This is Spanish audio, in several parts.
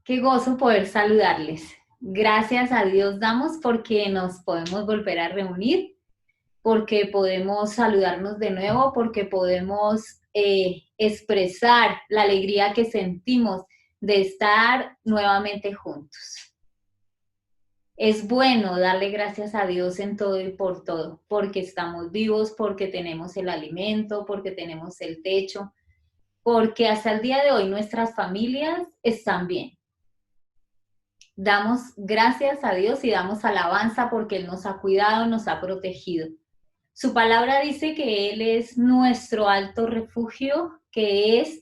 Qué gozo poder saludarles. Gracias a Dios damos porque nos podemos volver a reunir, porque podemos saludarnos de nuevo, porque podemos expresar la alegría que sentimos de estar nuevamente juntos. Es bueno darle gracias a Dios en todo y por todo, porque estamos vivos, porque tenemos el alimento, porque tenemos el techo, porque hasta el día de hoy nuestras familias están bien. Damos gracias a Dios y damos alabanza porque Él nos ha cuidado, nos ha protegido. Su palabra dice que Él es nuestro alto refugio, que es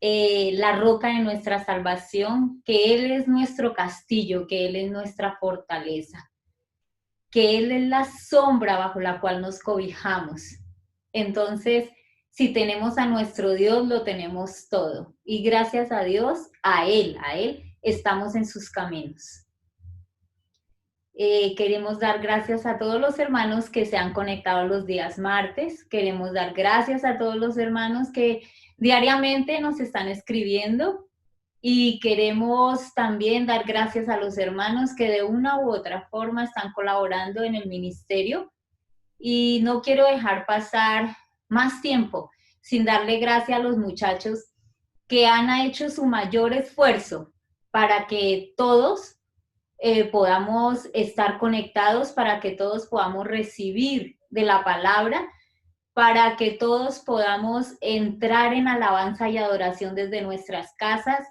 la roca de nuestra salvación, que Él es nuestro castillo, que Él es nuestra fortaleza, que Él es la sombra bajo la cual nos cobijamos. Entonces, si tenemos a nuestro Dios, lo tenemos todo. Y gracias a Dios, a Él, estamos en sus caminos. Queremos dar gracias a todos los hermanos que se han conectado los días martes. Queremos dar gracias a todos los hermanos que diariamente nos están escribiendo. Y queremos también dar gracias a los hermanos que de una u otra forma están colaborando en el ministerio. Y no quiero dejar pasar más tiempo sin darle gracias a los muchachos que han hecho su mayor esfuerzo para que todos podamos estar conectados, para que todos podamos recibir de la palabra, para que todos podamos entrar en alabanza y adoración desde nuestras casas,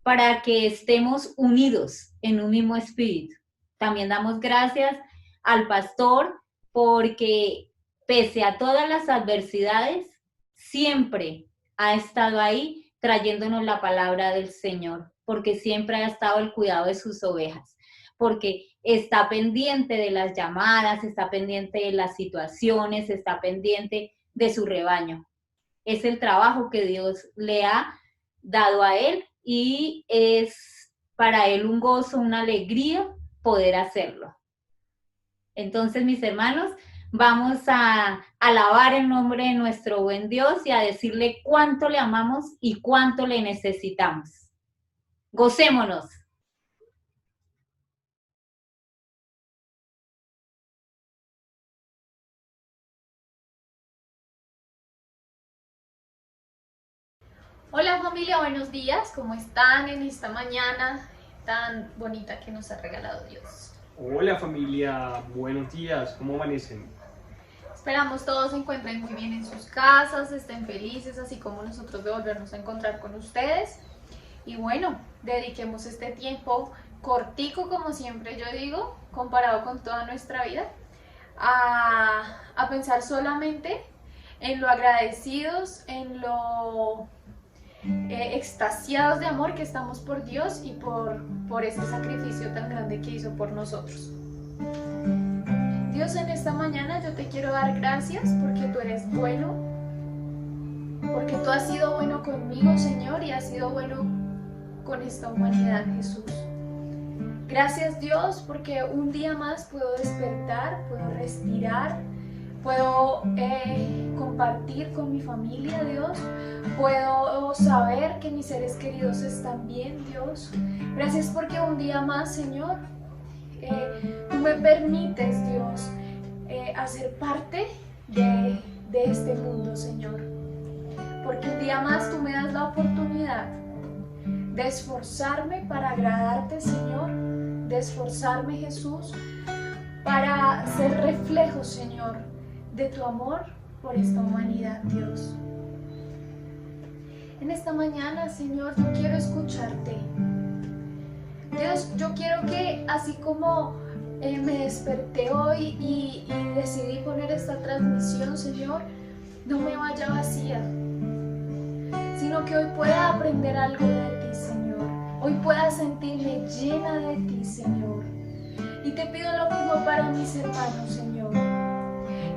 para que estemos unidos en un mismo espíritu. También damos gracias al pastor porque pese a todas las adversidades, siempre ha estado ahí trayéndonos la palabra del Señor, porque siempre ha estado el cuidado de sus ovejas, porque está pendiente de las llamadas, está pendiente de las situaciones, está pendiente de su rebaño. Es el trabajo que Dios le ha dado a él y es para él un gozo, una alegría poder hacerlo. Entonces, mis hermanos, vamos a alabar el nombre de nuestro buen Dios y a decirle cuánto le amamos y cuánto le necesitamos. Gocémonos. Hola familia, buenos días, ¿cómo están en esta mañana tan bonita que nos ha regalado Dios? Hola familia, buenos días, ¿cómo amanecen? Esperamos todos se encuentren muy bien en sus casas, estén felices, así como nosotros de volvernos a encontrar con ustedes. Y bueno, dediquemos este tiempo cortico, como siempre yo digo, comparado con toda nuestra vida, a pensar solamente en lo agradecidos, en lo extasiados de amor que estamos por Dios y por ese sacrificio tan grande que hizo por nosotros. Dios, en esta mañana yo te quiero dar gracias porque tú eres bueno, porque tú has sido bueno conmigo, Señor, y has sido bueno con esta humanidad, Jesús. Gracias, Dios, porque un día más puedo despertar, puedo respirar, puedo compartir con mi familia, Dios. Puedo saber que mis seres queridos están bien, Dios. Gracias porque un día más, Señor, tú me permites, Dios, hacer parte de este mundo, Señor. Porque un día más tú me das la oportunidad de esforzarme para agradarte, Señor, de esforzarme, Jesús, para ser reflejo, Señor, de tu amor por esta humanidad, Dios. En esta mañana, Señor, yo quiero escucharte. Dios, yo quiero que así como me desperté hoy y decidí poner esta transmisión, Señor, no me vaya vacía, sino que hoy pueda aprender algo de ti, Señor. Hoy pueda sentirme llena de ti, Señor. Y te pido lo mismo para mis hermanos, Señor.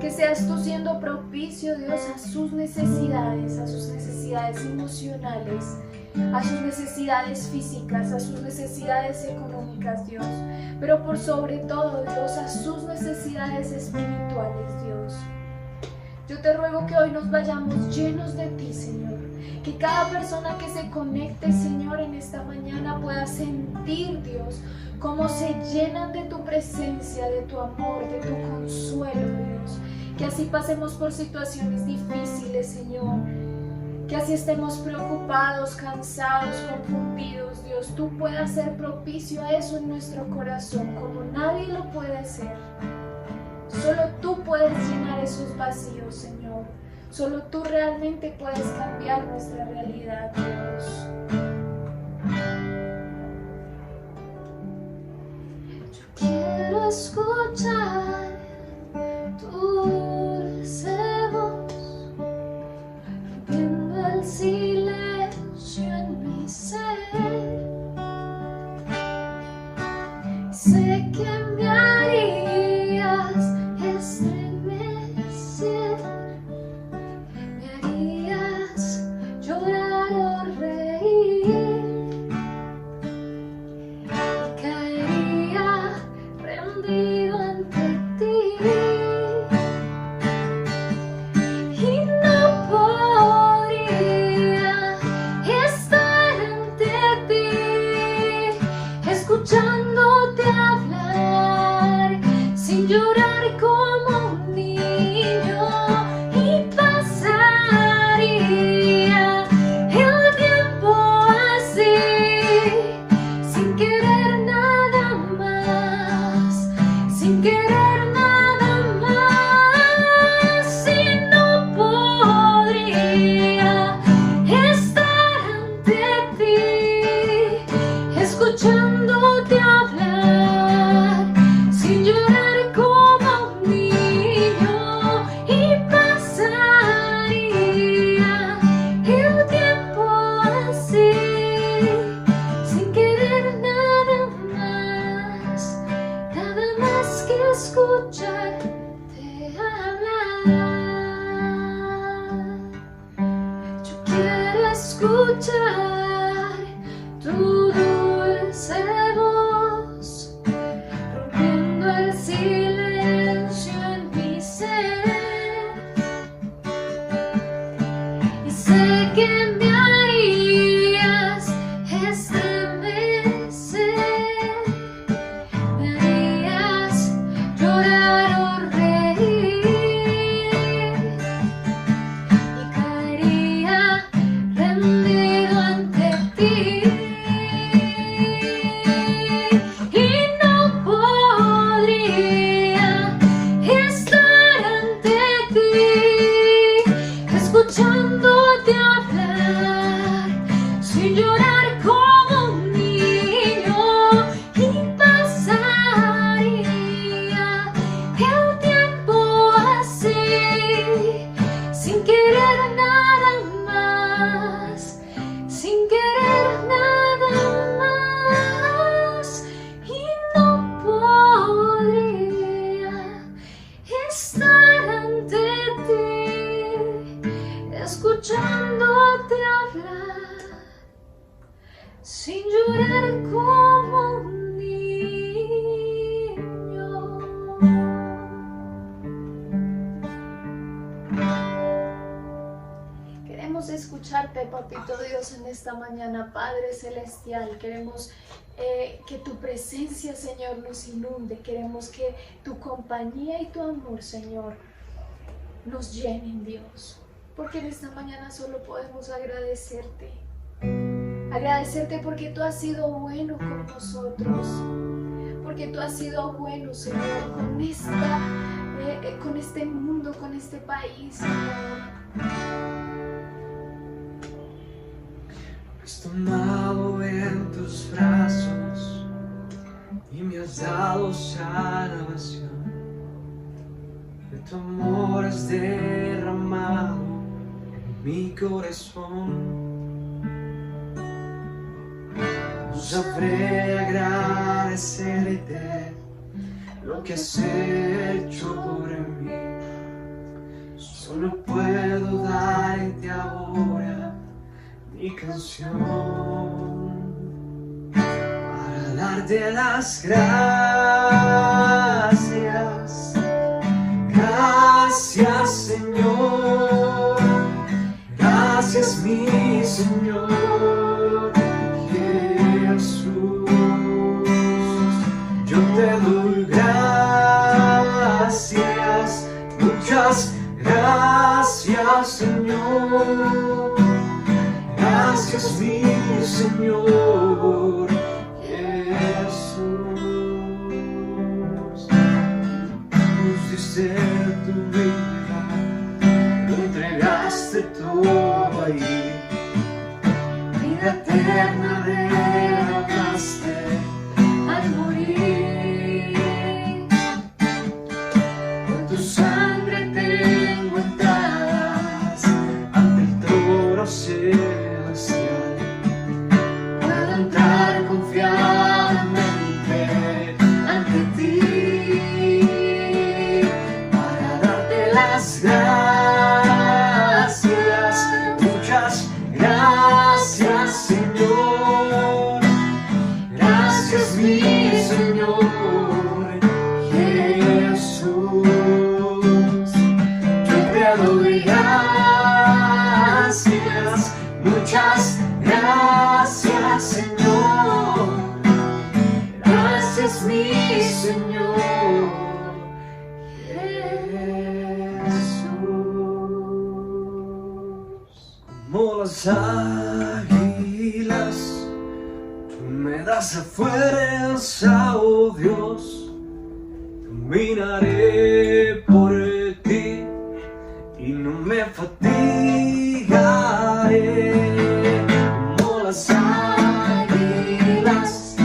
Que seas tú siendo propicio, Dios, a sus necesidades emocionales, a sus necesidades físicas, a sus necesidades económicas, Dios. Pero por sobre todo, Dios, a sus necesidades espirituales, Dios. Yo te ruego que hoy nos vayamos llenos de ti, Señor. Que cada persona que se conecte, Señor, en esta mañana pueda sentir, Dios, cómo se llenan de tu presencia, de tu amor, de tu consuelo, Dios. Que así pasemos por situaciones difíciles, Señor. Que así estemos preocupados, cansados, confundidos, Dios. Tú puedas ser propicio a eso en nuestro corazón, como nadie lo puede ser. Solo tú puedes llenar esos vacíos, Señor. Solo tú realmente puedes cambiar nuestra realidad, Dios. Yo quiero escuchar tu dulce voz, rompiendo el silencio en mi ser. Sé que me harías estremecer, me harías llorar o reír, y caería rendido ante ti, y no podría estar ante ti, escuchándote hablar, sin llorar como un niño, y pasaría el tiempo así, sin querer nada más, sin querer nada más, y no podría estar ante ti, escuchándote hablar, sin llorar como un niño, y pasaría el tiempo así, sin querer nada más que escucharte hablar. Yo quiero escuchar tu dulce voz, rompiendo el silencio en mi ser, y sé que me harías estremecer, me harías llorar o reír, y caería rendido ante ti, y no podría estar ante ti, escuchándote hablar, sin llorar como un niño, y pasaría el tiempo así, sin querer nada más, sin querer nada más, y no podría estar ante ti, escuchándote hablar, sin llorar como un niño. Queremos escucharte, Papito Dios, en esta mañana, Padre Celestial. Queremos que tu presencia, Señor, nos inunde. Queremos que tu compañía y tu amor, Señor, nos llenen, Dios. Porque en esta mañana solo podemos agradecerte. Agradecerte porque tú has sido bueno con nosotros. Porque tú has sido bueno, Señor, con este mundo, con este país, Señor. Me has tomado en tus brazos y me has dado salvación. De tu amor has derramado en mi corazón. No sabré agradecerte lo que has hecho por mí. Solo puedo darte ahora mi canción para darte las gracias. Gracias, Señor. Gracias, mi Señor Jesús. Yo te doy gracias, muchas gracias, Señor. Gracias, mi Señor Jesús. Nos diste tu vida, lo entregaste todo ahí. Vida eterna derramaste al morir. Con tu sangre tengo entradas ante el trono celestial. Puedo entrar confiadamente ante ti para darte las gracias. Muchas gracias, Señor. Gracias, mi Señor Jesús. Yo te doy gracias, muchas gracias, Señor. Gracias, mi Señor Jesús. Como las águilas, tú me das la fuerza, oh Dios. Caminaré por ti y no me fatigaré. Como las águilas,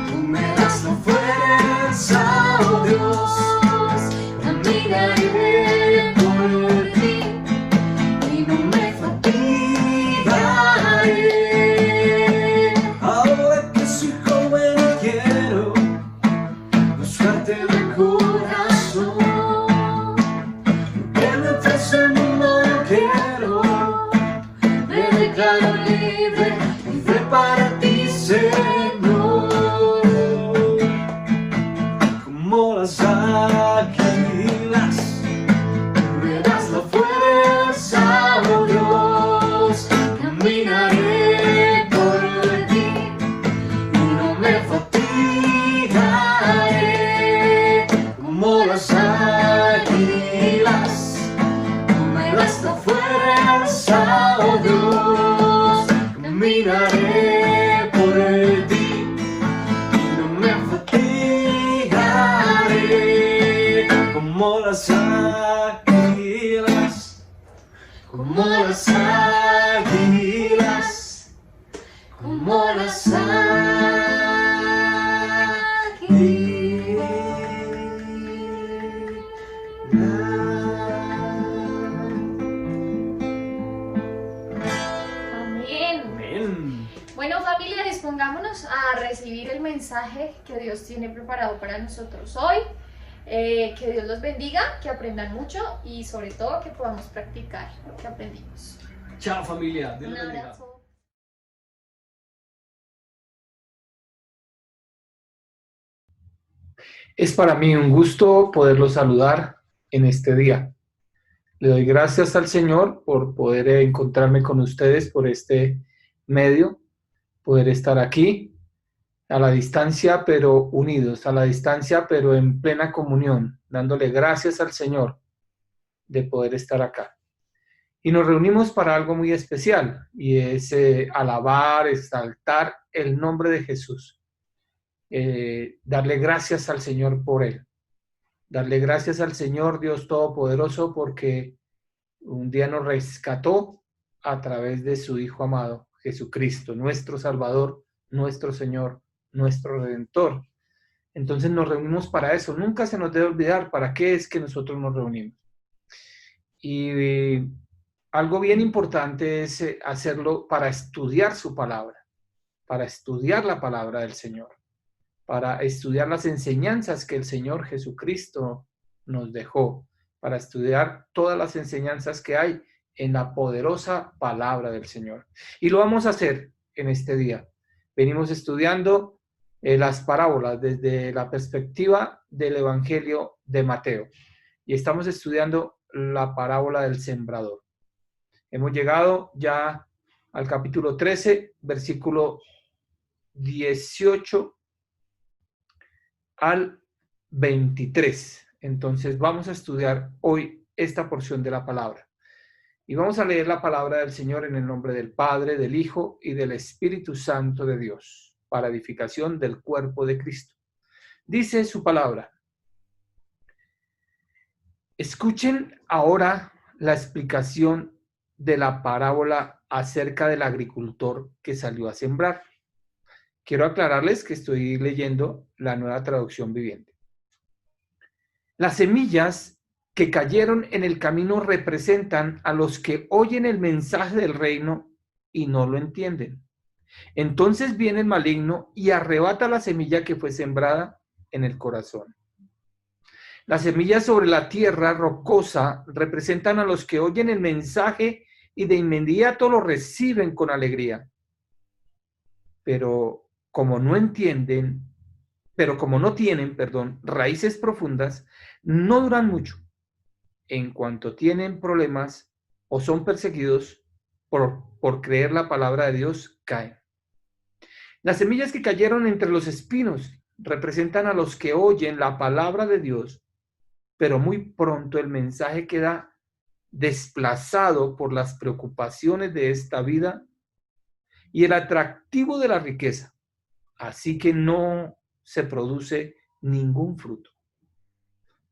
tú me das la fuerza, oh Dios. Caminaré por ti y no me fatigaré. Ahora que soy joven quiero buscarte de corazón. Que me ofrece el mundo yo quiero. Me declaro libre, libre para ti, Señor. Como las águilas, me das la fuerza, oh Dios. Caminaré por ti y no me fatigaré. Como las águilas, tú me das la fuerza, oh Dios. Caminaré por ti y no me fatigaré. Como las águilas, como las águilas, como las Amén. Amén. Bueno, familia, dispongámonos a recibir el mensaje que Dios tiene preparado para nosotros hoy. Que Dios los bendiga, que aprendan mucho y sobre todo que podamos practicar lo que aprendimos. Chao, familia. Dios Un los bendiga. abrazo. Es para mí un gusto poderlos saludar en este día. Le doy gracias al Señor por poder encontrarme con ustedes por este medio, poder estar aquí a la distancia, pero unidos, a la distancia, pero en plena comunión, dándole gracias al Señor de poder estar acá. Y nos reunimos para algo muy especial, y es alabar, exaltar el nombre de Jesús. Darle gracias al Señor por Él. Darle gracias al Señor Dios Todopoderoso porque un día nos rescató a través de su Hijo amado, Jesucristo, nuestro Salvador, nuestro Señor, nuestro Redentor. Entonces nos reunimos para eso. Nunca se nos debe olvidar para qué es que nosotros nos reunimos. Y algo bien importante es hacerlo para estudiar su palabra, para estudiar la palabra del Señor, para estudiar las enseñanzas que el Señor Jesucristo nos dejó, para estudiar todas las enseñanzas que hay en la poderosa palabra del Señor. Y lo vamos a hacer en este día. Venimos estudiando las parábolas desde la perspectiva del Evangelio de Mateo. Y estamos estudiando la parábola del sembrador. Hemos llegado ya al capítulo 13, versículo 18 al 23. Entonces vamos a estudiar hoy esta porción de la palabra. Y vamos a leer la palabra del Señor en el nombre del Padre, del Hijo y del Espíritu Santo de Dios, para edificación del cuerpo de Cristo. Dice su palabra: escuchen ahora la explicación de la parábola acerca del agricultor que salió a sembrar. Quiero aclararles que estoy leyendo la Nueva Traducción Viviente. Las semillas que cayeron en el camino representan a los que oyen el mensaje del reino y no lo entienden. Entonces viene el maligno y arrebata la semilla que fue sembrada en el corazón. Las semillas sobre la tierra rocosa representan a los que oyen el mensaje y de inmediato lo reciben con alegría. Pero como no tienen, raíces profundas, no duran mucho. En cuanto tienen problemas o son perseguidos por creer la palabra de Dios, caen. Las semillas que cayeron entre los espinos representan a los que oyen la palabra de Dios, pero muy pronto el mensaje queda desplazado por las preocupaciones de esta vida y el atractivo de la riqueza, así que no se produce ningún fruto.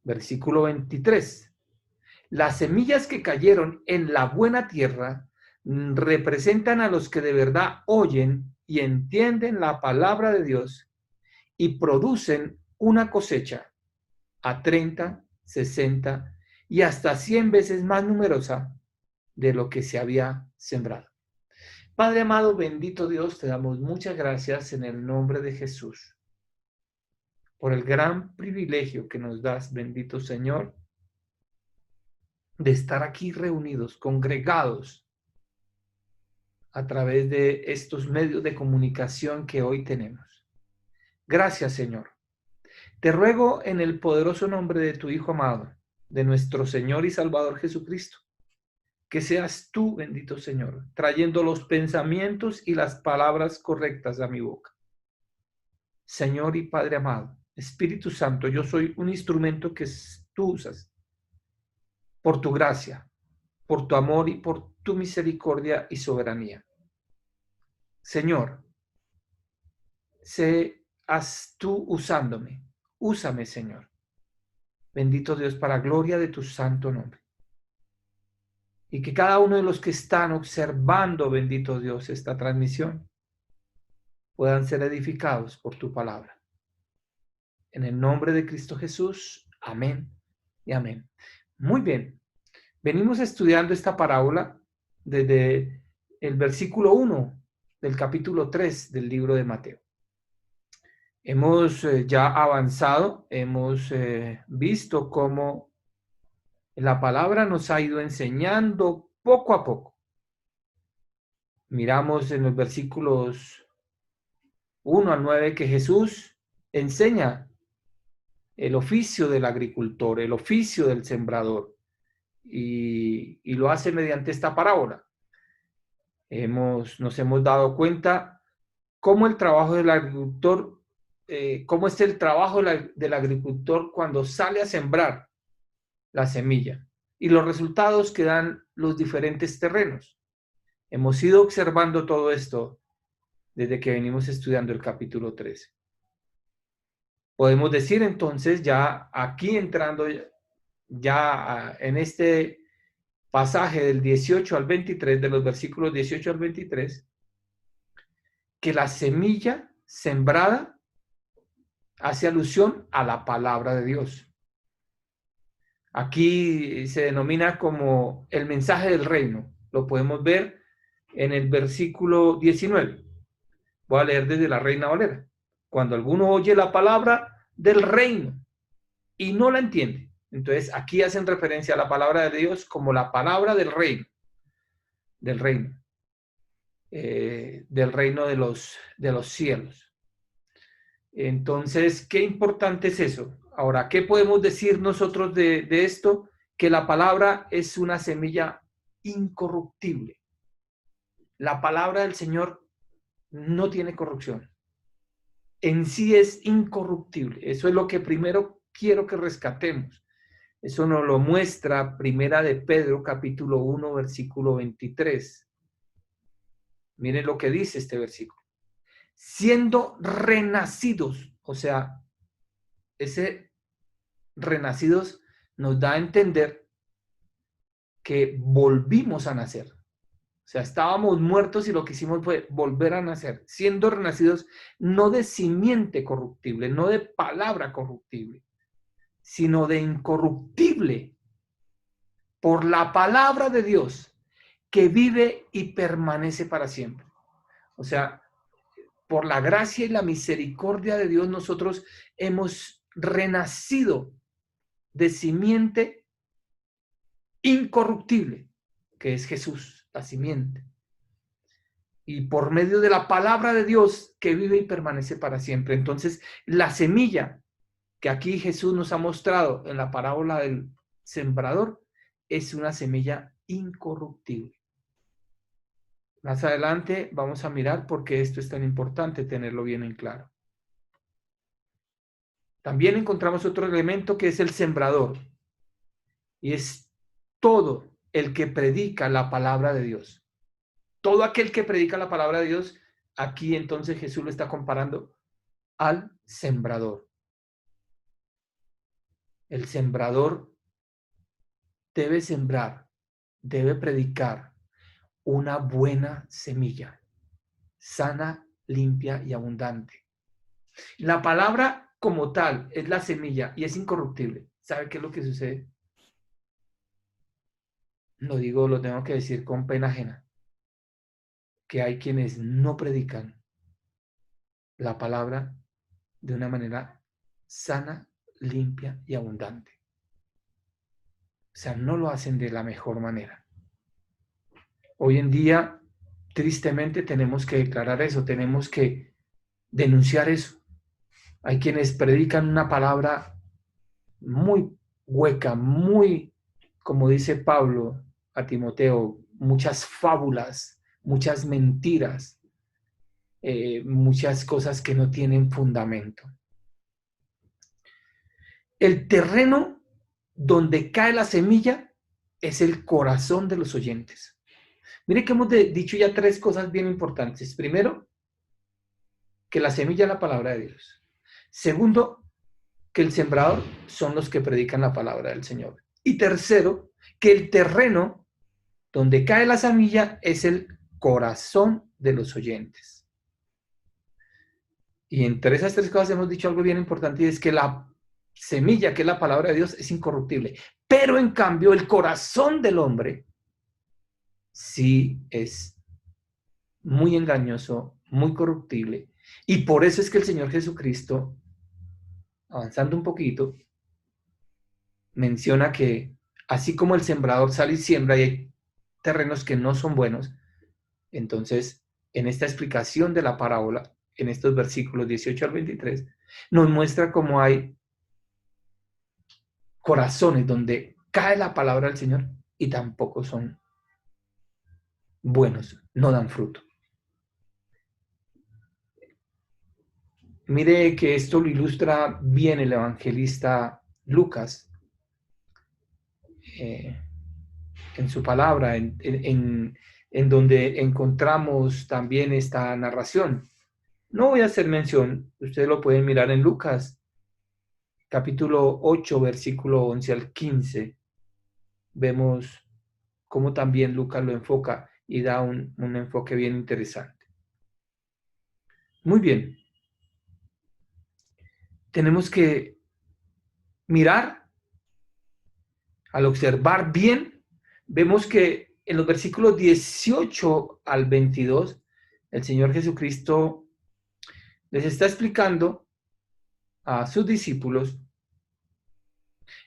Versículo 23. Las semillas que cayeron en la buena tierra representan a los que de verdad oyen y entienden la palabra de Dios y producen una cosecha a 30, 60 y hasta 100 veces más numerosa de lo que se había sembrado. Padre amado, bendito Dios, te damos muchas gracias en el nombre de Jesús por el gran privilegio que nos das, bendito Señor, de estar aquí reunidos, congregados a través de estos medios de comunicación que hoy tenemos. Gracias, Señor. Te ruego en el poderoso nombre de tu Hijo amado, de nuestro Señor y Salvador Jesucristo, que seas tú, bendito Señor, trayendo los pensamientos y las palabras correctas a mi boca. Señor y Padre amado, Espíritu Santo, yo soy un instrumento que tú usas por tu gracia, por tu amor y por tu misericordia y soberanía. Señor, seas tú usándome. Úsame, Señor. Bendito Dios, para gloria de tu santo nombre. Y que cada uno de los que están observando, bendito Dios, esta transmisión, puedan ser edificados por tu palabra. En el nombre de Cristo Jesús, amén y amén. Muy bien. Venimos estudiando esta parábola desde el versículo 1 del capítulo 3 del libro de Mateo. Hemos ya avanzado, hemos visto cómo la palabra nos ha ido enseñando poco a poco. Miramos en los versículos 1 al 9 que Jesús enseña el oficio del agricultor, el oficio del sembrador, y lo hace mediante esta parábola. Nos hemos dado cuenta cómo el trabajo del agricultor, cómo es el trabajo del agricultor cuando sale a sembrar la semilla y los resultados que dan los diferentes terrenos. Hemos ido observando todo esto desde que venimos estudiando el capítulo 13. Podemos decir entonces, ya aquí entrando ya en este pasaje del 18 al 23, de los versículos 18 al 23, que la semilla sembrada hace alusión a la palabra de Dios. Aquí se denomina como el mensaje del reino. Lo podemos ver en el versículo 19. Voy a leer desde la Reina Valera. Cuando alguno oye la palabra del reino y no la entiende. Entonces aquí hacen referencia a la palabra de Dios como la palabra del reino. Del reino de los cielos. Entonces, ¿qué importante es eso? Ahora, ¿qué podemos decir nosotros de esto? Que la palabra es una semilla incorruptible. La palabra del Señor no tiene corrupción. En sí es incorruptible. Eso es lo que primero quiero que rescatemos. Eso nos lo muestra Primera de Pedro, capítulo 1, versículo 23. Miren lo que dice este versículo. Siendo renacidos, o sea, ese renacidos nos da a entender que volvimos a nacer. O sea, estábamos muertos y lo que hicimos fue volver a nacer, siendo renacidos no de simiente corruptible, no de palabra corruptible, sino de incorruptible, por la palabra de Dios, que vive y permanece para siempre. O sea, por la gracia y la misericordia de Dios, nosotros hemos renacido de simiente incorruptible, que es Jesús, la simiente. Y por medio de la palabra de Dios que vive y permanece para siempre. Entonces, la semilla que aquí Jesús nos ha mostrado en la parábola del sembrador es una semilla incorruptible. Más adelante vamos a mirar por qué esto es tan importante tenerlo bien en claro. También encontramos otro elemento que es el sembrador. Y es todo el que predica la palabra de Dios. Todo aquel que predica la palabra de Dios, aquí entonces Jesús lo está comparando al sembrador. El sembrador debe sembrar, debe predicar una buena semilla, sana, limpia y abundante. La palabra como tal es la semilla y es incorruptible. ¿Sabe qué es lo que sucede? Lo tengo que decir con pena ajena, que hay quienes no predican la palabra de una manera sana, limpia y abundante. O sea, no lo hacen de la mejor manera. Hoy en día, tristemente, tenemos que declarar eso, tenemos que denunciar eso. Hay quienes predican una palabra muy hueca, muy, como dice Pablo a Timoteo, muchas fábulas, muchas mentiras, muchas cosas que no tienen fundamento. El terreno donde cae la semilla es el corazón de los oyentes. Mire que hemos dicho ya tres cosas bien importantes. Primero, que la semilla es la palabra de Dios. Segundo, que el sembrador son los que predican la palabra del Señor. Y tercero, que el terreno donde cae la semilla es el corazón de los oyentes. Y entre esas tres cosas hemos dicho algo bien importante, y es que la semilla, que es la palabra de Dios, es incorruptible. Pero en cambio, el corazón del hombre sí es muy engañoso, muy corruptible. Y por eso es que el Señor Jesucristo, avanzando un poquito, menciona que así como el sembrador sale y siembra y hay terrenos que no son buenos, entonces en esta explicación de la parábola, en estos versículos 18 al 23, nos muestra cómo hay corazones donde cae la palabra del Señor y tampoco son buenos, no dan fruto. Mire que esto lo ilustra bien el evangelista Lucas en su palabra, en donde encontramos también esta narración. No voy a hacer mención, ustedes lo pueden mirar en Lucas, capítulo 8, versículo 11 al 15. Vemos cómo también Lucas lo enfoca y da un enfoque bien interesante. Muy bien. Tenemos que mirar, al observar bien, vemos que en los versículos 18 al 22, el Señor Jesucristo les está explicando a sus discípulos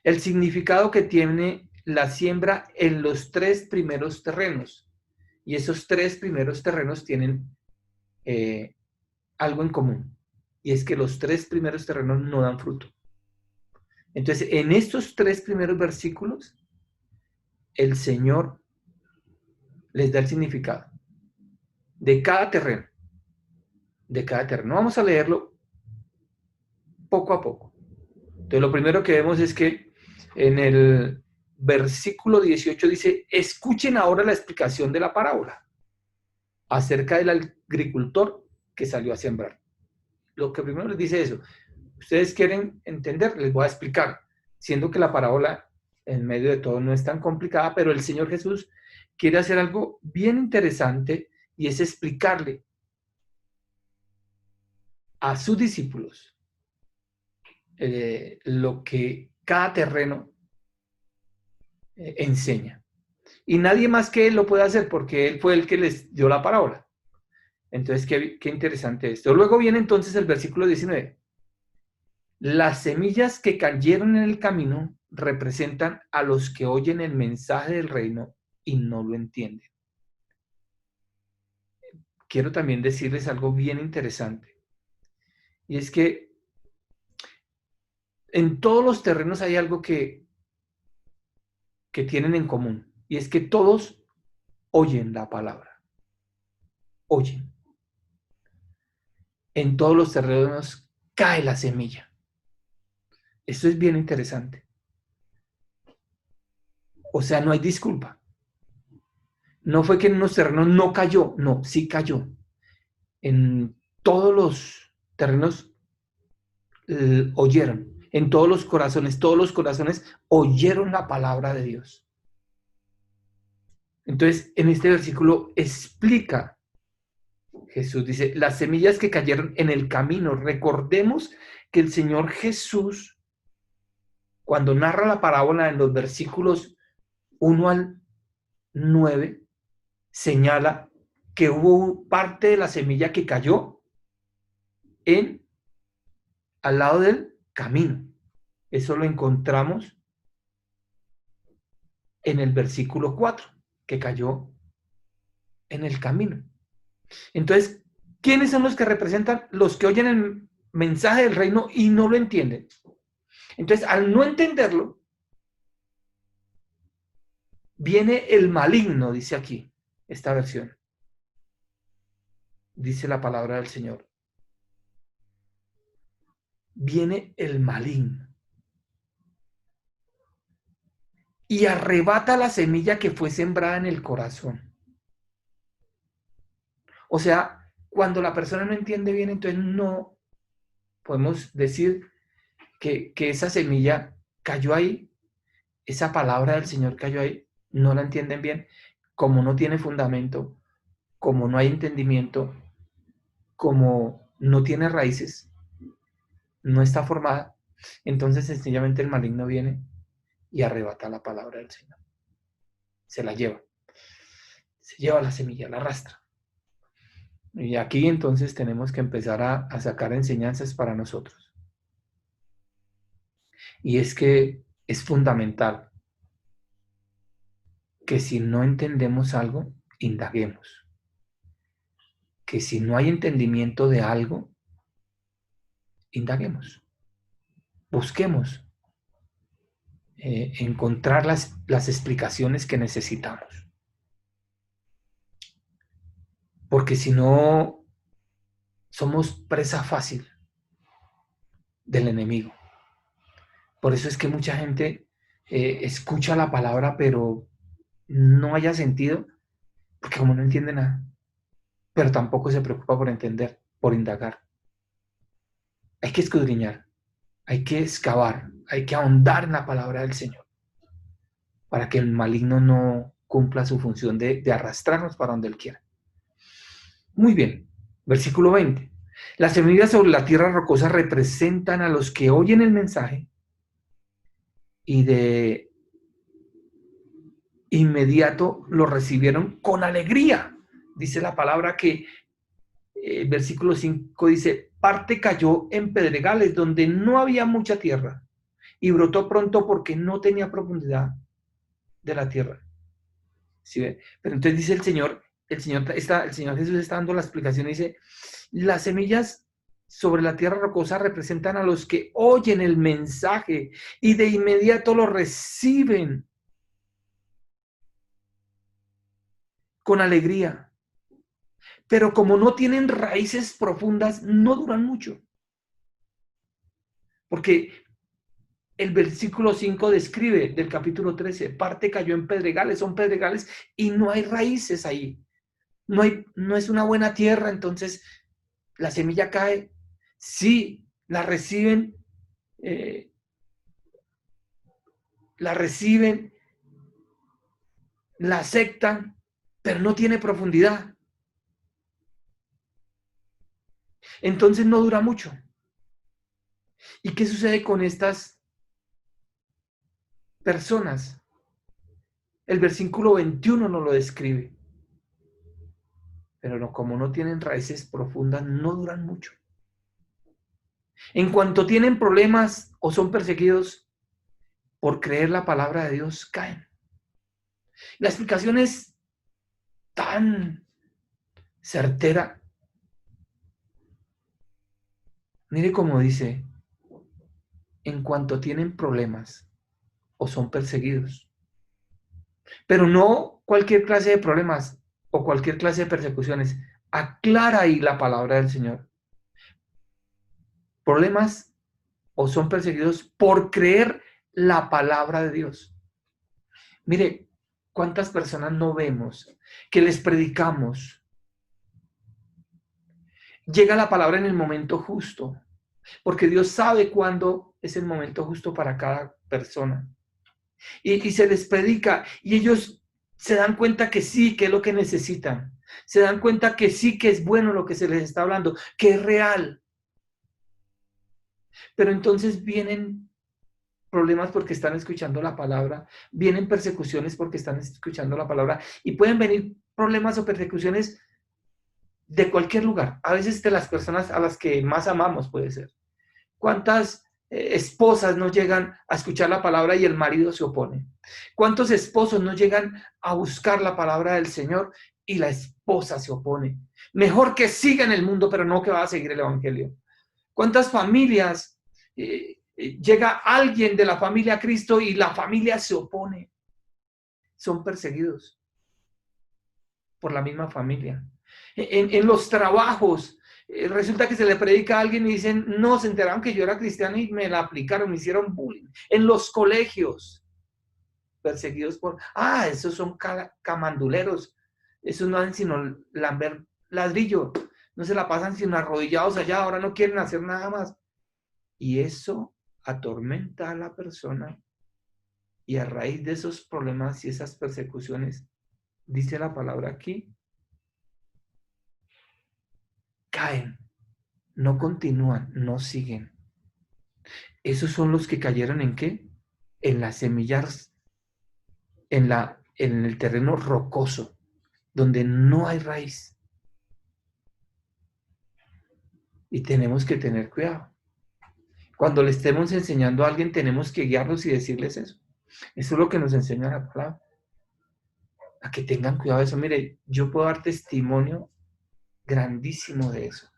el significado que tiene la siembra en los tres primeros terrenos. Y esos tres primeros terrenos tienen algo en común. Y es que los tres primeros terrenos no dan fruto. Entonces, en estos tres primeros versículos, el Señor les da el significado. de cada terreno. De cada terreno. Vamos a leerlo poco a poco. Entonces, lo primero que vemos es que en el versículo 18 dice, escuchen ahora la explicación de la parábola acerca del agricultor que salió a sembrar. Lo que primero les dice eso. Ustedes quieren entender, les voy a explicar, siendo que la parábola en medio de todo no es tan complicada, pero el Señor Jesús quiere hacer algo bien interesante y es explicarle a sus discípulos lo que cada terreno enseña. Y nadie más que él lo puede hacer porque él fue el que les dio la parábola. Entonces, qué interesante esto. Luego viene entonces el versículo 19. Las semillas que cayeron en el camino representan a los que oyen el mensaje del reino y no lo entienden. Quiero también decirles algo bien interesante. Y es que en todos los terrenos hay algo que tienen en común. Y es que todos oyen la palabra. Oyen. En todos los terrenos cae la semilla. Esto es bien interesante. O sea, no hay disculpa. No fue que en unos terrenos no cayó, no, sí cayó. En todos los terrenos oyeron. En todos los corazones oyeron la palabra de Dios. Entonces, en este versículo explica, Jesús dice, las semillas que cayeron en el camino. Recordemos que el Señor Jesús, cuando narra la parábola en los versículos 1 al 9, señala que hubo parte de la semilla que cayó al lado del camino. Eso lo encontramos en el versículo 4, que cayó en el camino. Entonces, ¿quiénes son los que representan? Los que oyen el mensaje del reino y no lo entienden. Entonces, al no entenderlo, viene el maligno, dice aquí, esta versión. Dice la palabra del Señor. Viene el maligno y arrebata la semilla que fue sembrada en el corazón. O sea, cuando la persona no entiende bien, entonces no podemos decir que esa semilla cayó ahí, esa palabra del Señor cayó ahí, no la entienden bien, como no tiene fundamento, como no hay entendimiento, como no tiene raíces, no está formada, entonces sencillamente el maligno viene y arrebata la palabra del Señor. Se la lleva. Se lleva la semilla, la arrastra. Y aquí entonces tenemos que empezar a sacar enseñanzas para nosotros. Y es que es fundamental que si no entendemos algo, indaguemos. Que si no hay entendimiento de algo, indaguemos. Busquemos encontrar las explicaciones que necesitamos. Porque si no, somos presa fácil del enemigo. Por eso es que mucha gente escucha la palabra, pero no haya sentido, porque como no entiende nada, pero tampoco se preocupa por entender, por indagar. Hay que escudriñar, hay que excavar, hay que ahondar en la palabra del Señor, para que el maligno no cumpla su función de arrastrarnos para donde Él quiera. Muy bien, versículo 20. Las semillas sobre la tierra rocosa representan a los que oyen el mensaje y de inmediato lo recibieron con alegría. Dice la palabra que versículo 5 dice, parte cayó en pedregales donde no había mucha tierra y brotó pronto porque no tenía profundidad de la tierra. ¿Sí ve? Pero entonces dice el Señor Jesús está dando la explicación y dice, las semillas sobre la tierra rocosa representan a los que oyen el mensaje y de inmediato lo reciben con alegría. pero como no tienen raíces profundas, no duran mucho. Porque el versículo 5 describe del capítulo 13, parte cayó en pedregales, son pedregales y no hay raíces ahí. No es una buena tierra, entonces la semilla cae. Sí, la reciben, la aceptan, pero no tiene profundidad. Entonces no dura mucho. ¿Y qué sucede con estas personas? El versículo 21 nos lo describe. Pero no, como no tienen raíces profundas, no duran mucho. En cuanto tienen problemas o son perseguidos por creer la palabra de Dios, caen. La explicación es tan certera. Mire cómo dice, en cuanto tienen problemas o son perseguidos. Pero no cualquier clase de problemas o cualquier clase de persecuciones. Aclara ahí la palabra del Señor. Problemas o son perseguidos por creer la palabra de Dios. Mire, ¿cuántas personas no vemos que les predicamos? Llega la palabra en el momento justo, porque Dios sabe cuándo es el momento justo para cada persona. Y se les predica y ellos se dan cuenta que sí, que es lo que necesitan. Se dan cuenta que sí, que es bueno lo que se les está hablando, que es real. Pero entonces vienen problemas porque están escuchando la palabra, vienen persecuciones porque están escuchando la palabra y pueden venir problemas o persecuciones de cualquier lugar. A veces de las personas a las que más amamos puede ser. ¿Cuántas esposas no llegan a escuchar la palabra y el marido se opone? ¿Cuántos esposos no llegan a buscar la palabra del Señor y la esposa se opone? Mejor que siga en el mundo, pero no que va a seguir el evangelio. ¿Cuántas familias llega alguien de la familia a Cristo y la familia se opone? Son perseguidos por la misma familia. En los trabajos, resulta que se le predica a alguien y dicen, no, se enteraron que yo era cristiano y me la aplicaron, me hicieron bullying. En los colegios, perseguidos por, esos son camanduleros, esos no hacen sino lamber ladrillo, no se la pasan sino arrodillados allá, ahora no quieren hacer nada más. Y eso atormenta a la persona y a raíz de esos problemas y esas persecuciones, dice la palabra aquí, caen, no continúan, no siguen. Esos son los que cayeron ¿en qué? En las semillas, en el terreno rocoso, donde no hay raíz. Y tenemos que tener cuidado. Cuando le estemos enseñando a alguien, tenemos que guiarlos y decirles eso. Eso es lo que nos enseña la palabra. A que tengan cuidado de eso. Mire, yo puedo dar testimonio grandísimo de eso.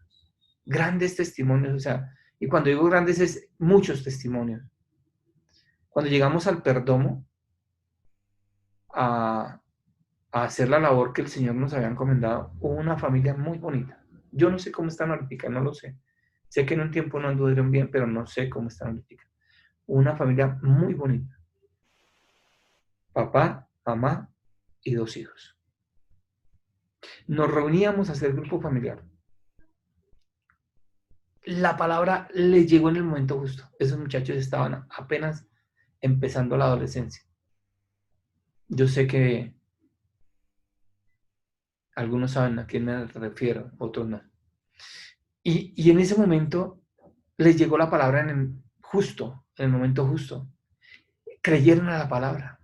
Grandes testimonios, o sea, y cuando digo grandes es muchos testimonios. Cuando llegamos al Perdomo a hacer la labor que el Señor nos había encomendado, hubo una familia muy bonita. Yo no sé cómo están ahorita, no lo sé. Sé que en un tiempo no anduvieron bien, pero no sé cómo están ahorita. Una familia muy bonita. Papá, mamá y 2 hijos. Nos reuníamos a hacer grupo familiar. La palabra les llegó en el momento justo. Esos muchachos estaban apenas empezando la adolescencia. Yo sé que algunos saben a quién me refiero, otros no. Y en ese momento les llegó la palabra en el momento justo. Creyeron a la palabra.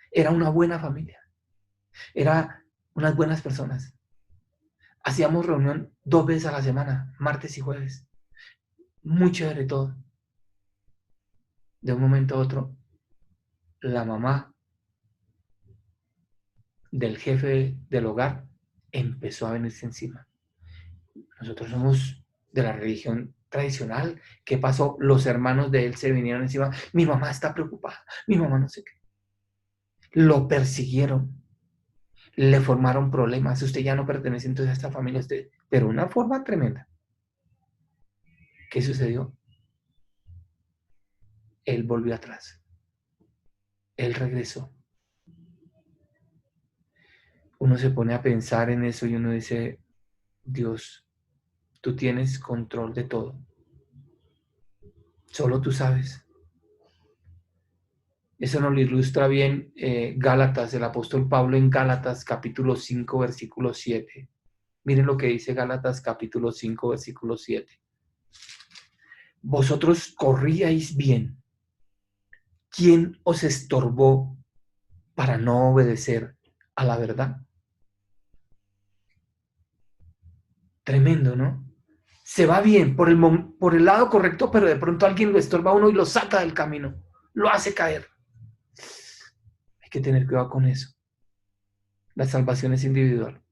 Era una buena familia. Eran unas buenas personas. Hacíamos reunión 2 veces a la semana, martes y jueves. Muy chévere todo. De un momento a otro, la mamá del jefe del hogar empezó a venirse encima. Nosotros somos de la religión tradicional. ¿Qué pasó? Los hermanos de él se vinieron encima. Mi mamá está preocupada. Mi mamá no sé qué. Lo persiguieron. le formaron problemas, usted ya no pertenece entonces a esta familia, usted, pero una forma tremenda. ¿Qué sucedió? Él volvió atrás, él regresó. Uno se pone a pensar en eso y uno dice, Dios, tú tienes control de todo, solo tú sabes. Eso nos lo ilustra bien Gálatas, el apóstol Pablo en Gálatas capítulo 5, versículo 7. Miren lo que dice Gálatas capítulo 5, versículo 7. Vosotros corríais bien. ¿Quién os estorbó para no obedecer a la verdad? Tremendo, ¿no? Se va bien por el lado correcto, pero de pronto alguien lo estorba a uno y lo saca del camino, lo hace caer. Hay que tener cuidado con eso. La salvación es individual.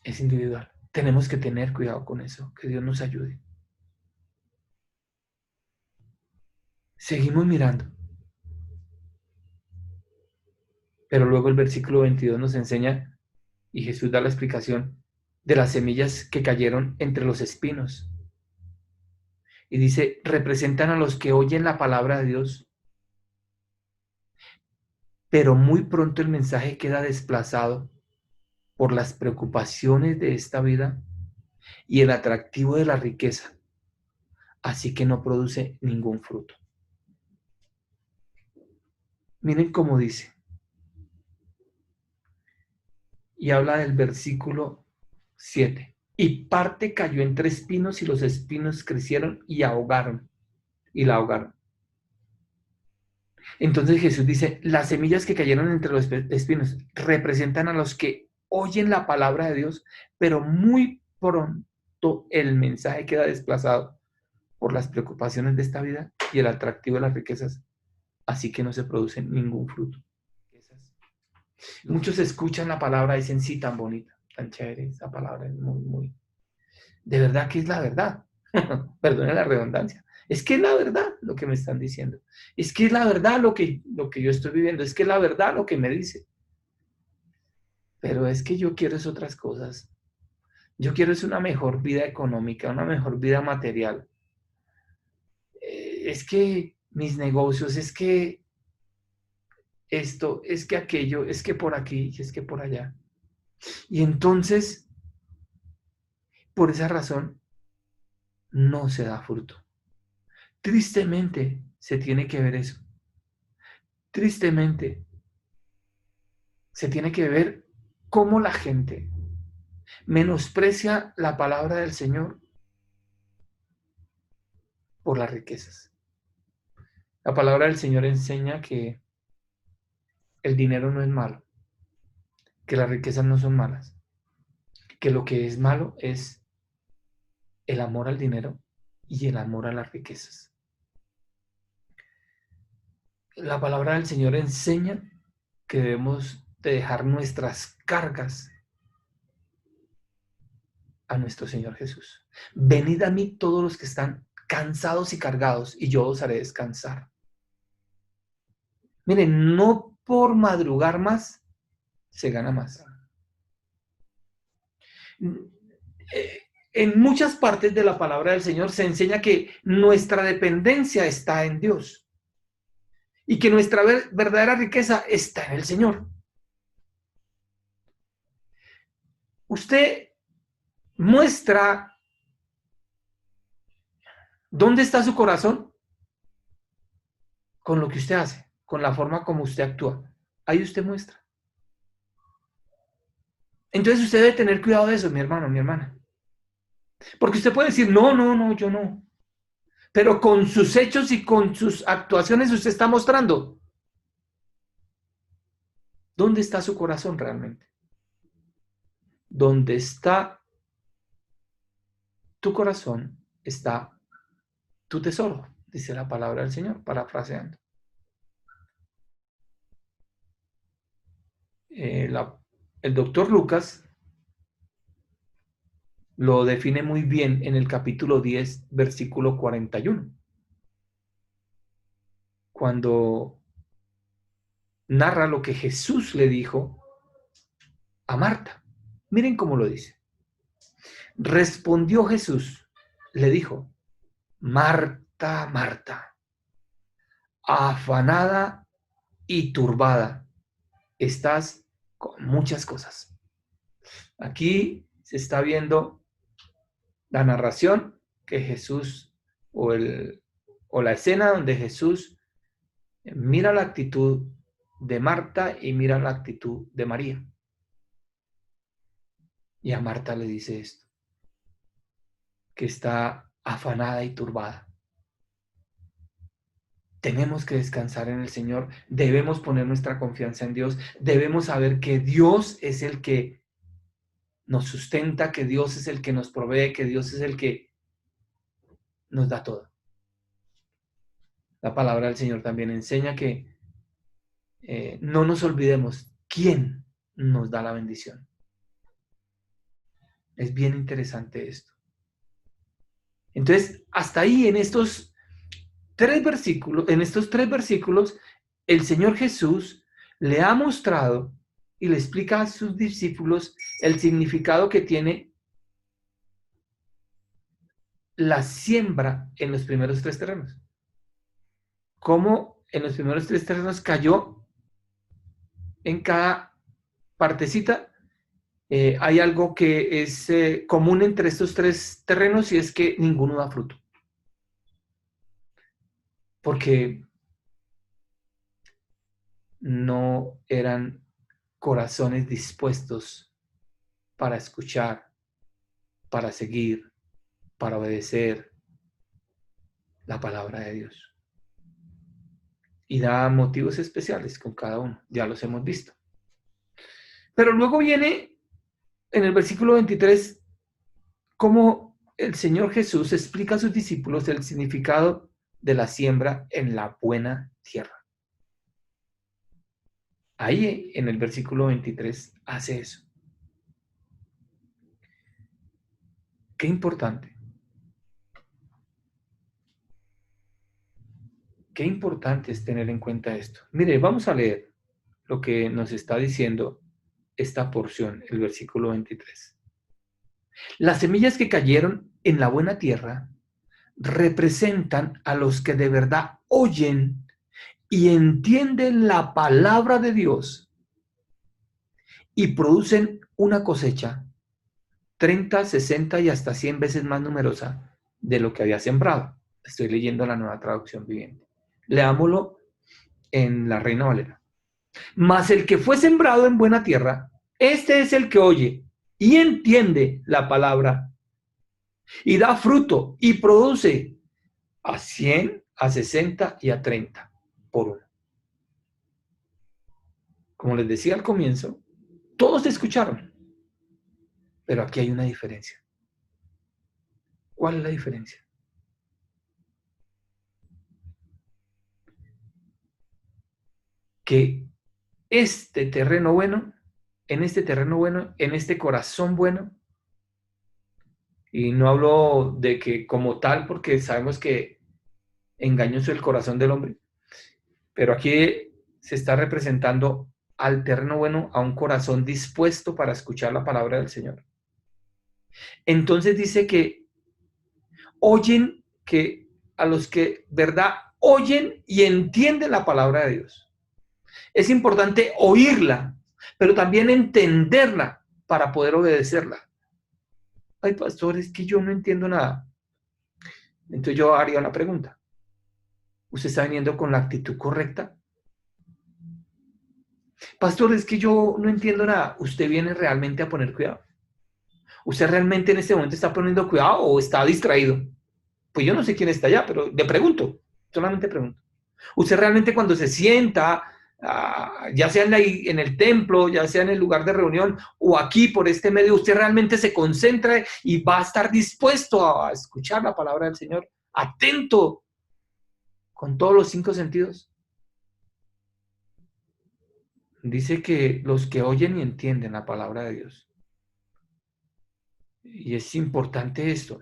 Es individual. Tenemos que tener cuidado con eso. Que Dios nos ayude. Seguimos mirando. Pero luego el versículo 22 nos enseña, y Jesús da la explicación de las semillas que cayeron entre los espinos. Y dice, representan a los que oyen la palabra de Dios, pero muy pronto el mensaje queda desplazado por las preocupaciones de esta vida y el atractivo de la riqueza, así que no produce ningún fruto. Miren cómo dice, y habla del versículo 7. Y parte cayó entre espinos y los espinos crecieron y ahogaron, y la ahogaron. Entonces Jesús dice, las semillas que cayeron entre los espinos representan a los que oyen la palabra de Dios, pero muy pronto el mensaje queda desplazado por las preocupaciones de esta vida y el atractivo de las riquezas, así que no se produce ningún fruto. Muchos escuchan la palabra y dicen, sí, tan bonita, tan chévere, esa palabra es muy... De verdad que es la verdad, perdone la redundancia. Es que es la verdad lo que me están diciendo. Es que es la verdad lo que yo estoy viviendo. Es que es la verdad lo que me dice. Pero es que yo quiero es otras cosas. Yo quiero es una mejor vida económica, una mejor vida material. Es que mis negocios, es que esto, es que aquello, es que por aquí, es que por allá. Y entonces, por esa razón, no se da fruto. Tristemente se tiene que ver eso. Tristemente se tiene que ver cómo la gente menosprecia la palabra del Señor por las riquezas. La palabra del Señor enseña que el dinero no es malo, que las riquezas no son malas, que lo que es malo es el amor al dinero y el amor a las riquezas. La palabra del Señor enseña que debemos de dejar nuestras cargas a nuestro Señor Jesús. Venid a mí todos los que están cansados y cargados, y yo os haré descansar. Miren, no por madrugar más se gana más. En muchas partes de la palabra del Señor se enseña que nuestra dependencia está en Dios y que nuestra verdadera riqueza está en el Señor. Usted muestra dónde está su corazón con lo que usted hace, con la forma como usted actúa. Ahí usted muestra. Entonces usted debe tener cuidado de eso, mi hermano, mi hermana. Porque usted puede decir, no, yo no. Pero con sus hechos y con sus actuaciones usted está mostrando dónde está su corazón realmente. Donde está tu corazón está tu tesoro, dice la palabra del Señor, parafraseando. El doctor Lucas lo define muy bien en el capítulo 10, versículo 41. Cuando narra lo que Jesús le dijo a Marta. Miren cómo lo dice. Respondió Jesús, le dijo, Marta, Marta, afanada y turbada, estás con muchas cosas. Aquí se está viendo la narración que Jesús, o la escena donde Jesús mira la actitud de Marta y mira la actitud de María. Y a Marta le dice esto, que está afanada y turbada. Tenemos que descansar en el Señor, debemos poner nuestra confianza en Dios, debemos saber que Dios es el que nos sustenta, que Dios es el que nos provee, que Dios es el que nos da todo. La palabra del Señor también enseña que no nos olvidemos quién nos da la bendición. Es bien interesante esto. Entonces, hasta ahí en estos tres versículos, el Señor Jesús le ha mostrado y le explica a sus discípulos el significado que tiene la siembra en los primeros tres terrenos. Cómo en los primeros tres terrenos cayó en cada partecita. Hay algo que es común entre estos tres terrenos y es que ninguno da fruto. Porque no eran corazones dispuestos para escuchar, para seguir, para obedecer la palabra de Dios. Y da motivos especiales con cada uno, ya los hemos visto. Pero luego viene en el versículo 23 cómo el Señor Jesús explica a sus discípulos el significado de la siembra en la buena tierra. Ahí en el versículo 23 hace eso. Qué importante. Qué importante es tener en cuenta esto. Mire, vamos a leer lo que nos está diciendo esta porción, el versículo 23. Las semillas que cayeron en la buena tierra representan a los que de verdad oyen y entienden la palabra de Dios y producen una cosecha 30, 60 y hasta 100 veces más numerosa de lo que había sembrado. Estoy leyendo la Nueva Traducción Viviente. Leámoslo en la Reina Valera. Mas el que fue sembrado en buena tierra, este es el que oye y entiende la palabra y da fruto y produce a 100, a 60 y a 30 por uno. Como les decía al comienzo, todos escucharon, pero aquí hay una diferencia. ¿Cuál es la diferencia? Que este terreno bueno, en este corazón bueno, y no hablo de que como tal, porque sabemos que engañoso es el corazón del hombre, pero aquí se está representando al terreno bueno, a un corazón dispuesto para escuchar la palabra del Señor. Entonces dice que oyen, que a los que verdad oyen y entienden la palabra de Dios. Es importante oírla, pero también entenderla para poder obedecerla. Ay, pastor, es que yo no entiendo nada. Entonces yo haría una pregunta. ¿Usted está viniendo con la actitud correcta? Pastor, es que yo no entiendo nada. ¿Usted viene realmente a poner cuidado? ¿Usted realmente en este momento está poniendo cuidado o está distraído? Pues yo no sé quién está allá, pero le pregunto, solamente pregunto. ¿Usted realmente cuando se sienta, ya sea en el templo, ya sea en el lugar de reunión o aquí por este medio, usted realmente se concentra y va a estar dispuesto a escuchar la palabra del Señor, atento con todos los 5 sentidos? Dice que los que oyen y entienden la palabra de Dios. Y es importante esto,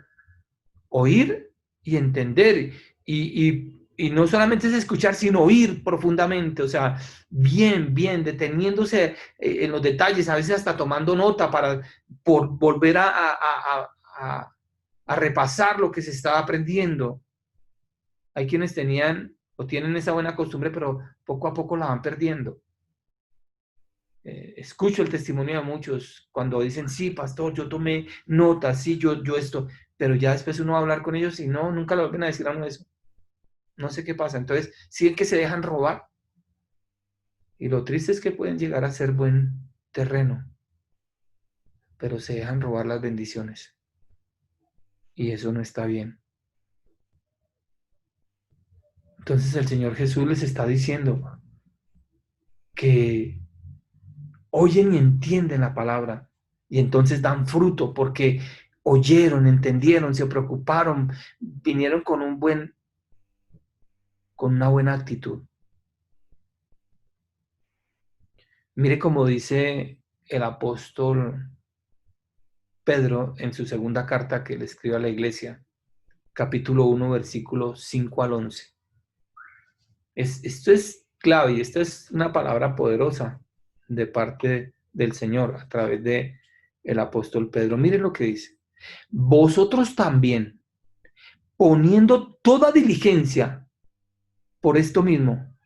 oír y entender y Y no solamente es escuchar, sino oír profundamente, o sea, bien, deteniéndose en los detalles, a veces hasta tomando nota para volver a repasar lo que se estaba aprendiendo. Hay quienes tenían o tienen esa buena costumbre, pero poco a poco la van perdiendo. Escucho el testimonio de muchos cuando dicen, sí, pastor, yo tomé nota, sí, yo esto, pero ya después uno va a hablar con ellos y no, nunca le vuelven a decir a uno eso. No sé qué pasa. Entonces, sí es que se dejan robar. Y lo triste es que pueden llegar a ser buen terreno, pero se dejan robar las bendiciones. Y eso no está bien. Entonces el Señor Jesús les está diciendo que oyen y entienden la palabra y entonces dan fruto porque oyeron, entendieron, se preocuparon, vinieron con una buena actitud. Mire cómo dice el apóstol Pedro en su segunda carta que le escribe a la iglesia, capítulo 1, versículos 5 al 11. Esto es clave y esta es una palabra poderosa de parte del Señor a través de el apóstol Pedro. Miren lo que dice. Vosotros también, poniendo toda diligencia por esto mismo,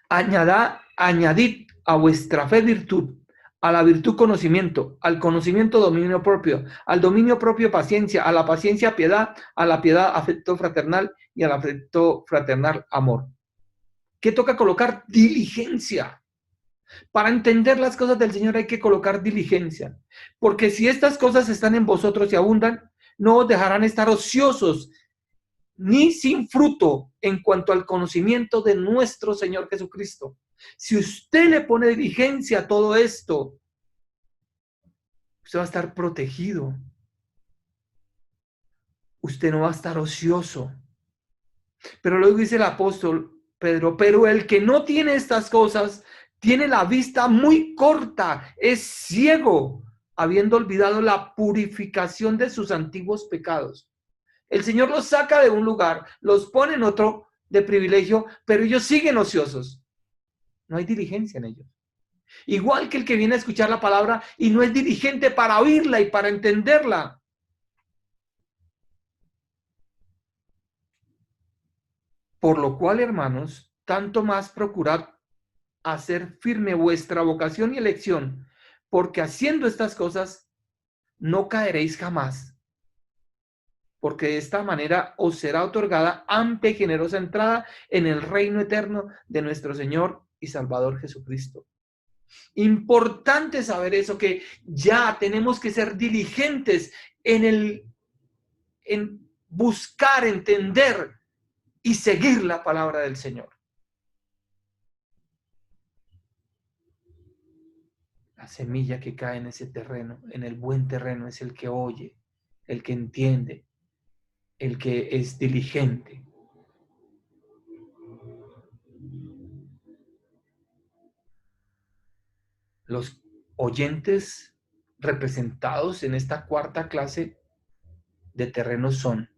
añadid a vuestra fe virtud, a la virtud conocimiento, al conocimiento dominio propio, al dominio propio paciencia, a la paciencia piedad, a la piedad afecto fraternal y al afecto fraternal amor. ¿Qué toca colocar? Diligencia. Para entender las cosas del Señor hay que colocar diligencia, porque si estas cosas están en vosotros y abundan, no os dejarán estar ociosos ni sin fruto en cuanto al conocimiento de nuestro Señor Jesucristo. Si usted le pone diligencia a todo esto, usted va a estar protegido. Usted no va a estar ocioso. Pero luego dice el apóstol Pedro, pero el que no tiene estas cosas, tiene la vista muy corta, es ciego, habiendo olvidado la purificación de sus antiguos pecados. El Señor los saca de un lugar, los pone en otro de privilegio, pero ellos siguen ociosos. No hay diligencia en ellos. Igual que el que viene a escuchar la palabra y no es diligente para oírla y para entenderla. Por lo cual, hermanos, tanto más procurad hacer firme vuestra vocación y elección, porque haciendo estas cosas no caeréis jamás, porque de esta manera os será otorgada amplia y generosa entrada en el reino eterno de nuestro Señor y Salvador Jesucristo. Importante saber eso, que ya tenemos que ser diligentes en buscar, entender y seguir la palabra del Señor. La semilla que cae en ese terreno, en el buen terreno, es el que oye, el que entiende, el que es diligente. Los oyentes representados en esta cuarta clase de terrenos son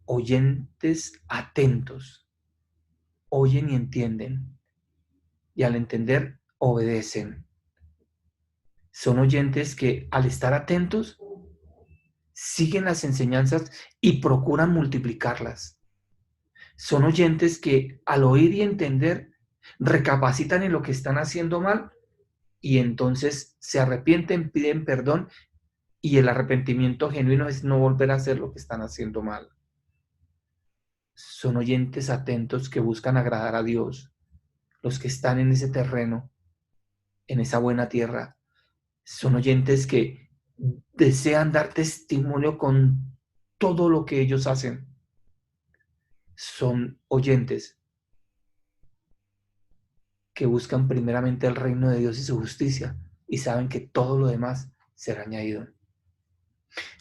oyentes atentos, oyen y entienden, y al entender obedecen. Son oyentes que al estar atentos siguen las enseñanzas y procuran multiplicarlas. Son oyentes que al oír y entender recapacitan en lo que están haciendo mal y entonces se arrepienten, piden perdón, y el arrepentimiento genuino es no volver a hacer lo que están haciendo mal. Son oyentes atentos que buscan agradar a Dios. Los que están en ese terreno, en esa buena tierra, son oyentes que desean dar testimonio con todo lo que ellos hacen. Son oyentes que buscan primeramente el reino de Dios y su justicia y saben que todo lo demás será añadido.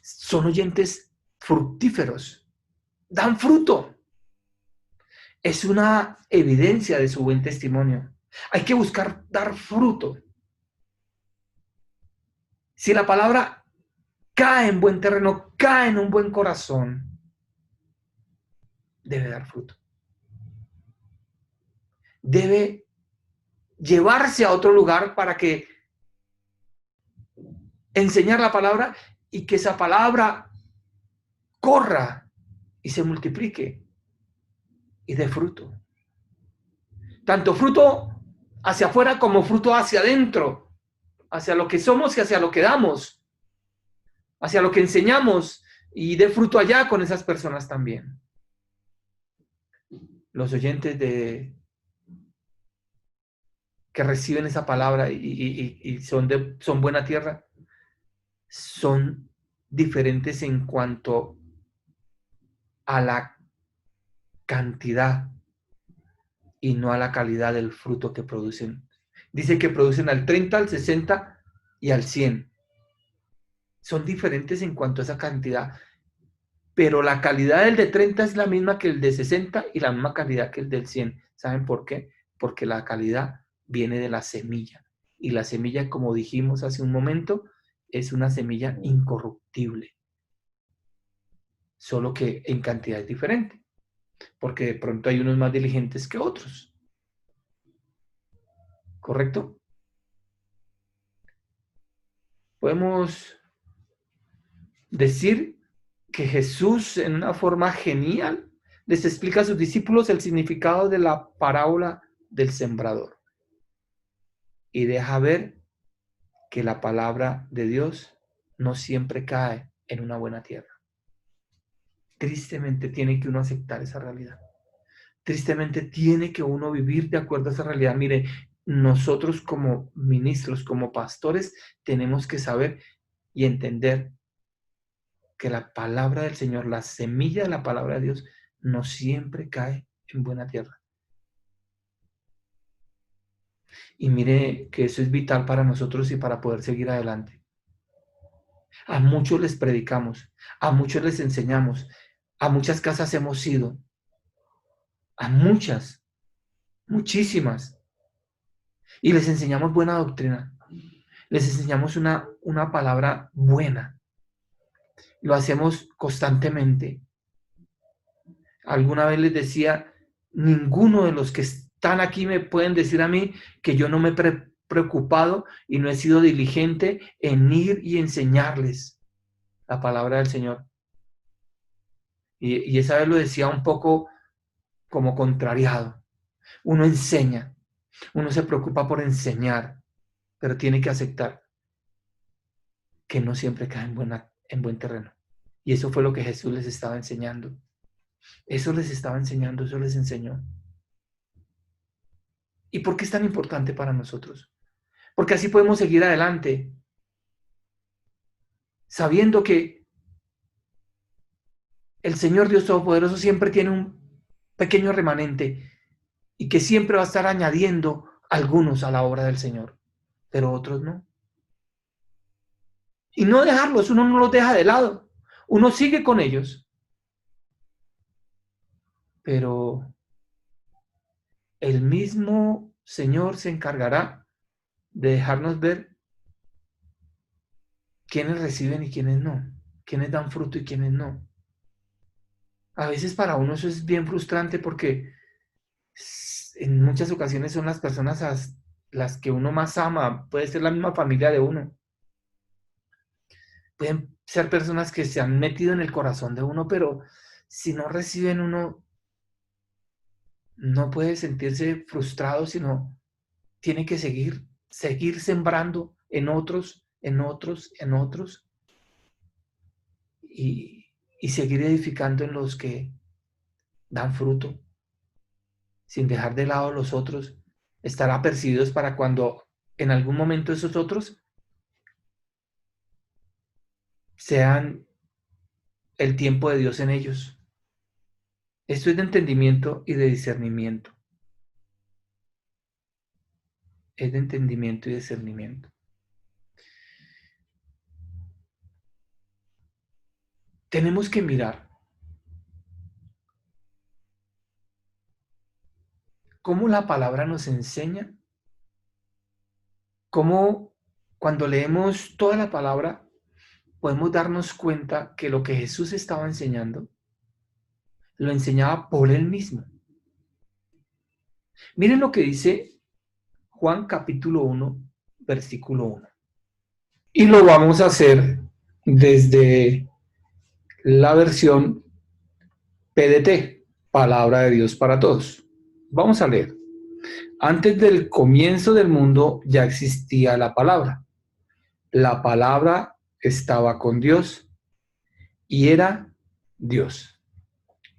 Son oyentes fructíferos, dan fruto. Es una evidencia de su buen testimonio. Hay que buscar dar fruto. Si la palabra cae en buen terreno, cae en un buen corazón, debe dar fruto. Debe llevarse a otro lugar para que enseñar la palabra y que esa palabra corra y se multiplique y dé fruto. Tanto fruto hacia afuera como fruto hacia adentro, hacia lo que somos y hacia lo que damos, hacia lo que enseñamos y dé fruto allá con esas personas también. Los oyentes que reciben esa palabra y son buena tierra, son diferentes en cuanto a la cantidad y no a la calidad del fruto que producen. Dice que producen al 30, al 60 y al 100. Son diferentes en cuanto a esa cantidad, pero la calidad del de 30 es la misma que el de 60 y la misma calidad que el del 100. ¿Saben por qué? Porque la calidad viene de la semilla. Y la semilla, como dijimos hace un momento, es una semilla incorruptible. Solo que en cantidad es diferente. Porque de pronto hay unos más diligentes que otros. ¿Correcto? Podemos decir que Jesús, en una forma genial, les explica a sus discípulos el significado de la parábola del sembrador. Y deja ver que la palabra de Dios no siempre cae en una buena tierra. Tristemente tiene que uno aceptar esa realidad. Tristemente tiene que uno vivir de acuerdo a esa realidad. Mire, nosotros como ministros, como pastores, tenemos que saber y entender que la palabra del Señor, la semilla de la palabra de Dios, no siempre cae en buena tierra. Y mire que eso es vital para nosotros y para poder seguir adelante. A muchos les predicamos, a muchos les enseñamos, a muchas casas hemos ido, a muchas, muchísimas. Y les enseñamos buena doctrina, les enseñamos una palabra buena. Lo hacemos constantemente. Alguna vez les decía, ninguno de los que están aquí me pueden decir a mí que yo no me he preocupado y no he sido diligente en ir y enseñarles la palabra del Señor. Y esa vez lo decía un poco como contrariado. Uno enseña, uno se preocupa por enseñar, pero tiene que aceptar que no siempre cae en buen terreno. Y eso fue lo que Jesús les estaba enseñando. Eso les estaba enseñando, eso les enseñó. ¿Y por qué es tan importante para nosotros? Porque así podemos seguir adelante, sabiendo que el Señor Dios Todopoderoso siempre tiene un pequeño remanente y que siempre va a estar añadiendo algunos a la obra del Señor, pero otros no. Y no dejarlos, uno no los deja de lado, uno sigue con ellos. Pero el mismo Señor se encargará de dejarnos ver quiénes reciben y quiénes no, quiénes dan fruto y quiénes no. A veces para uno eso es bien frustrante porque en muchas ocasiones son las personas a las que uno más ama, puede ser la misma familia de uno. Pueden ser personas que se han metido en el corazón de uno, pero si no reciben uno, no puede sentirse frustrado, sino tiene que seguir sembrando en otros, y seguir edificando en los que dan fruto, sin dejar de lado los otros, estar apercibidos para cuando en algún momento esos otros sean el tiempo de Dios en ellos. Esto es de entendimiento y de discernimiento. Es de entendimiento y discernimiento. Tenemos que mirar cómo la palabra nos enseña, cómo cuando leemos toda la palabra podemos darnos cuenta que lo que Jesús estaba enseñando lo enseñaba por él mismo. Miren lo que dice Juan capítulo 1, versículo 1. Y lo vamos a hacer desde la versión PDT, Palabra de Dios para Todos. Vamos a leer. Antes del comienzo del mundo ya existía la palabra. La palabra estaba con Dios y era Dios.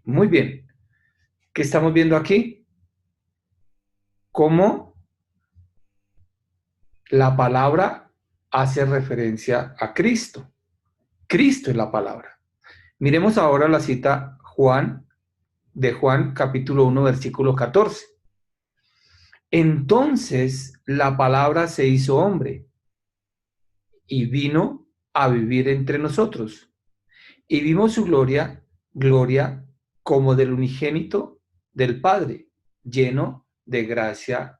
Muy bien. ¿Qué estamos viendo aquí? Cómo la palabra hace referencia a Cristo. Cristo es la palabra. Miremos ahora la cita de Juan capítulo 1, versículo 14. Entonces la palabra se hizo hombre y vino a vivir entre nosotros. Y vimos su gloria como del unigénito del Padre, lleno de gracia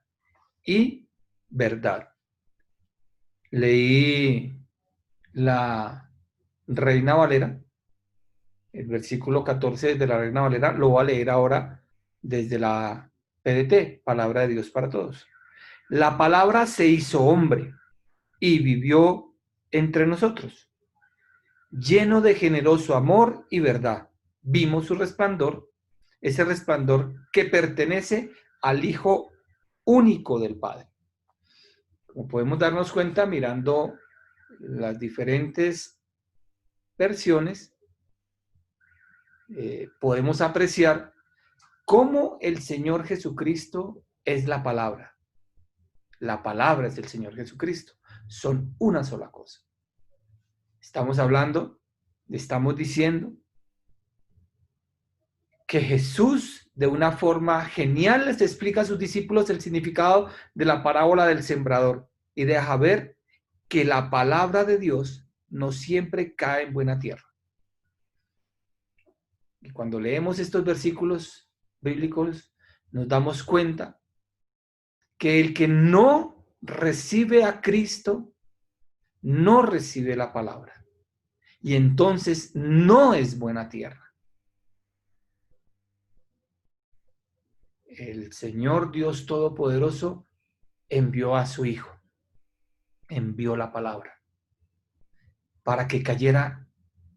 y verdad. Leí la Reina Valera, el versículo 14 de la Reina Valera, lo voy a leer ahora desde la PDT, Palabra de Dios para Todos. La palabra se hizo hombre y vivió entre nosotros, lleno de generoso amor y verdad. Vimos su resplandor, ese resplandor que pertenece al Hijo único del Padre. Como podemos darnos cuenta mirando las diferentes versiones, podemos apreciar cómo el Señor Jesucristo es la palabra. La palabra es el Señor Jesucristo. Son una sola cosa. Estamos diciendo que Jesús de una forma genial les explica a sus discípulos el significado de la parábola del sembrador y deja ver que la palabra de Dios no siempre cae en buena tierra. Y cuando leemos estos versículos bíblicos, nos damos cuenta que el que no recibe a Cristo, no recibe la palabra. Y entonces no es buena tierra. El Señor Dios Todopoderoso envió a su Hijo, envió la palabra, para que cayera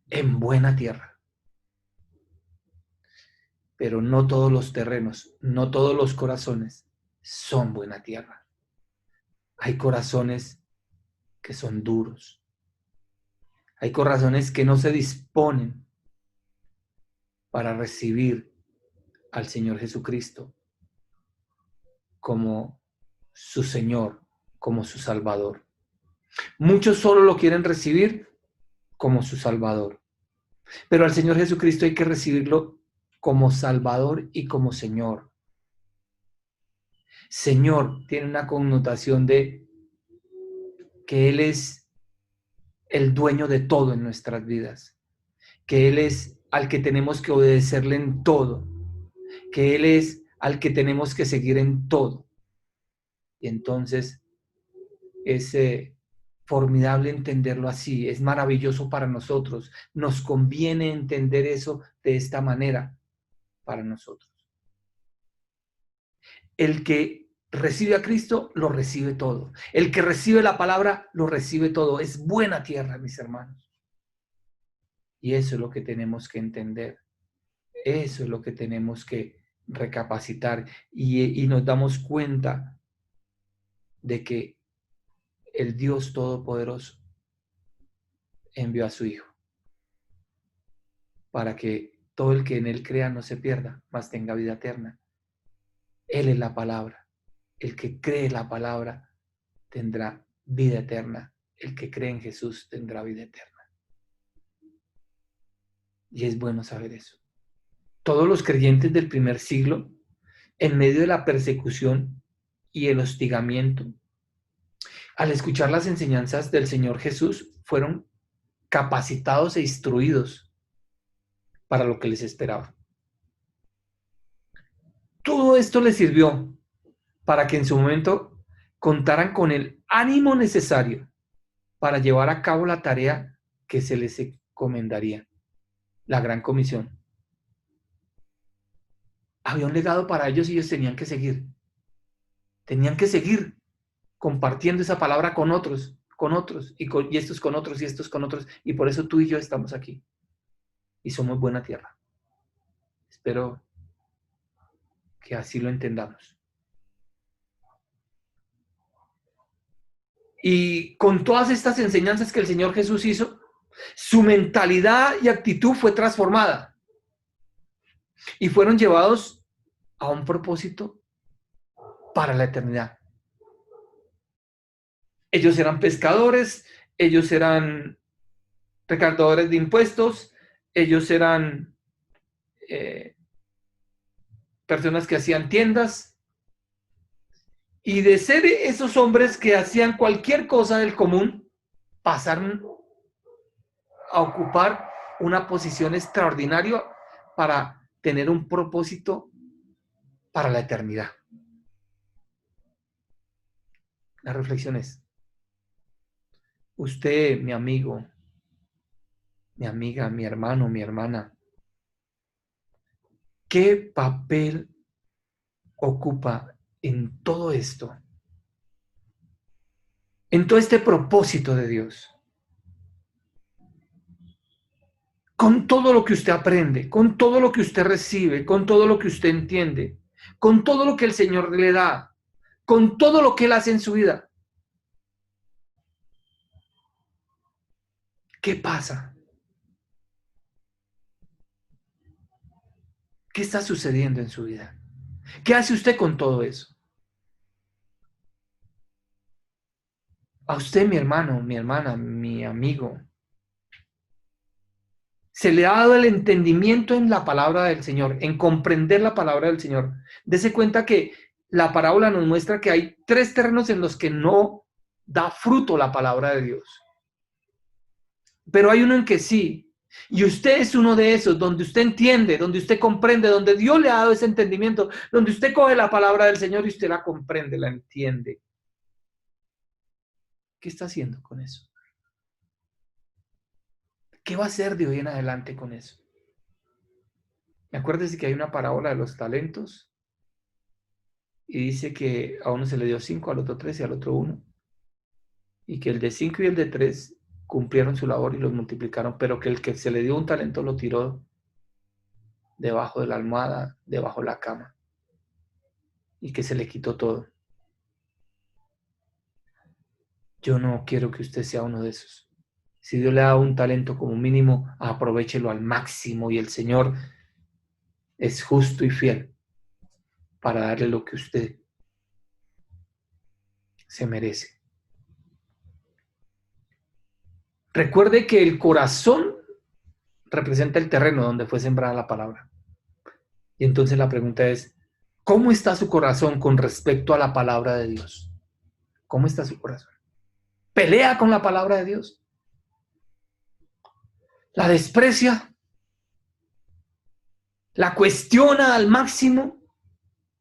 en buena tierra. Pero no todos los terrenos, no todos los corazones son buena tierra. Hay corazones que son duros. Hay corazones que no se disponen para recibir al Señor Jesucristo como su Señor, como su Salvador. Muchos solo lo quieren recibir como su Salvador. Pero al Señor Jesucristo hay que recibirlo como Salvador y como Señor. Señor tiene una connotación de que Él es el dueño de todo en nuestras vidas, que Él es al que tenemos que obedecerle en todo, que Él es al que tenemos que seguir en todo. Y entonces es formidable entenderlo así, es maravilloso para nosotros, nos conviene entender eso de esta manera para nosotros. El que recibe a Cristo, lo recibe todo. El que recibe la palabra, lo recibe todo. Es buena tierra, mis hermanos. Y eso es lo que tenemos que entender. Eso es lo que tenemos que recapacitar. Y nos damos cuenta de que el Dios Todopoderoso envió a su Hijo para que todo el que en Él crea no se pierda, mas tenga vida eterna. Él es la palabra. El que cree la palabra tendrá vida eterna. El que cree en Jesús tendrá vida eterna. Y es bueno saber eso. Todos los creyentes del primer siglo, en medio de la persecución y el hostigamiento, al escuchar las enseñanzas del Señor Jesús, fueron capacitados e instruidos para lo que les esperaba. Todo esto les sirvió para que en su momento contaran con el ánimo necesario para llevar a cabo la tarea que se les encomendaría, la gran comisión. había un legado para ellos y ellos tenían que seguir. Tenían que seguir compartiendo esa palabra con otros, y estos con otros, y estos con otros. Y por eso tú y yo estamos aquí. Y somos buena tierra. Espero que así lo entendamos. Y con todas estas enseñanzas que el Señor Jesús hizo, su mentalidad y actitud fue transformada. Y fueron llevados a un propósito para la eternidad. Ellos eran pescadores, ellos eran recaudadores de impuestos, ellos eran personas que hacían tiendas. Y de ser esos hombres que hacían cualquier cosa del común, pasaron a ocupar una posición extraordinaria para tener un propósito para la eternidad. La reflexión es, usted, mi amigo, mi amiga, mi hermano, mi hermana, ¿qué papel ocupa en todo esto? En todo este propósito de Dios. Con todo lo que usted aprende, con todo lo que usted recibe, con todo lo que usted entiende, con todo lo que el Señor le da, con todo lo que Él hace en su vida. ¿Qué pasa? ¿Qué está sucediendo en su vida? ¿Qué hace usted con todo eso? A usted, mi hermano, mi hermana, mi amigo, se le ha dado el entendimiento en la palabra del Señor, en comprender la palabra del Señor. Dese cuenta que la parábola nos muestra que hay 3 terrenos en los que no da fruto la palabra de Dios. Pero hay uno en que sí. Y usted es uno de esos, donde usted entiende, donde usted comprende, donde Dios le ha dado ese entendimiento, donde usted coge la palabra del Señor y usted la comprende, la entiende. ¿Qué está haciendo con eso? ¿Qué va a hacer de hoy en adelante con eso? Acuérdese que hay una parábola de los talentos y dice que a uno se le dio 5, al otro 3 y al otro 1. Y que el de 5 y el de 3 cumplieron su labor y los multiplicaron, pero que el que se le dio un talento lo tiró debajo de la almohada, debajo de la cama, y que se le quitó todo. Yo no quiero que usted sea uno de esos. Si Dios le da un talento como mínimo, aprovéchelo al máximo, y el Señor es justo y fiel para darle lo que usted se merece. Recuerde que el corazón representa el terreno donde fue sembrada la palabra. Y entonces la pregunta es, ¿cómo está su corazón con respecto a la palabra de Dios? ¿Cómo está su corazón? ¿Pelea con la palabra de Dios? ¿La desprecia? ¿La cuestiona al máximo?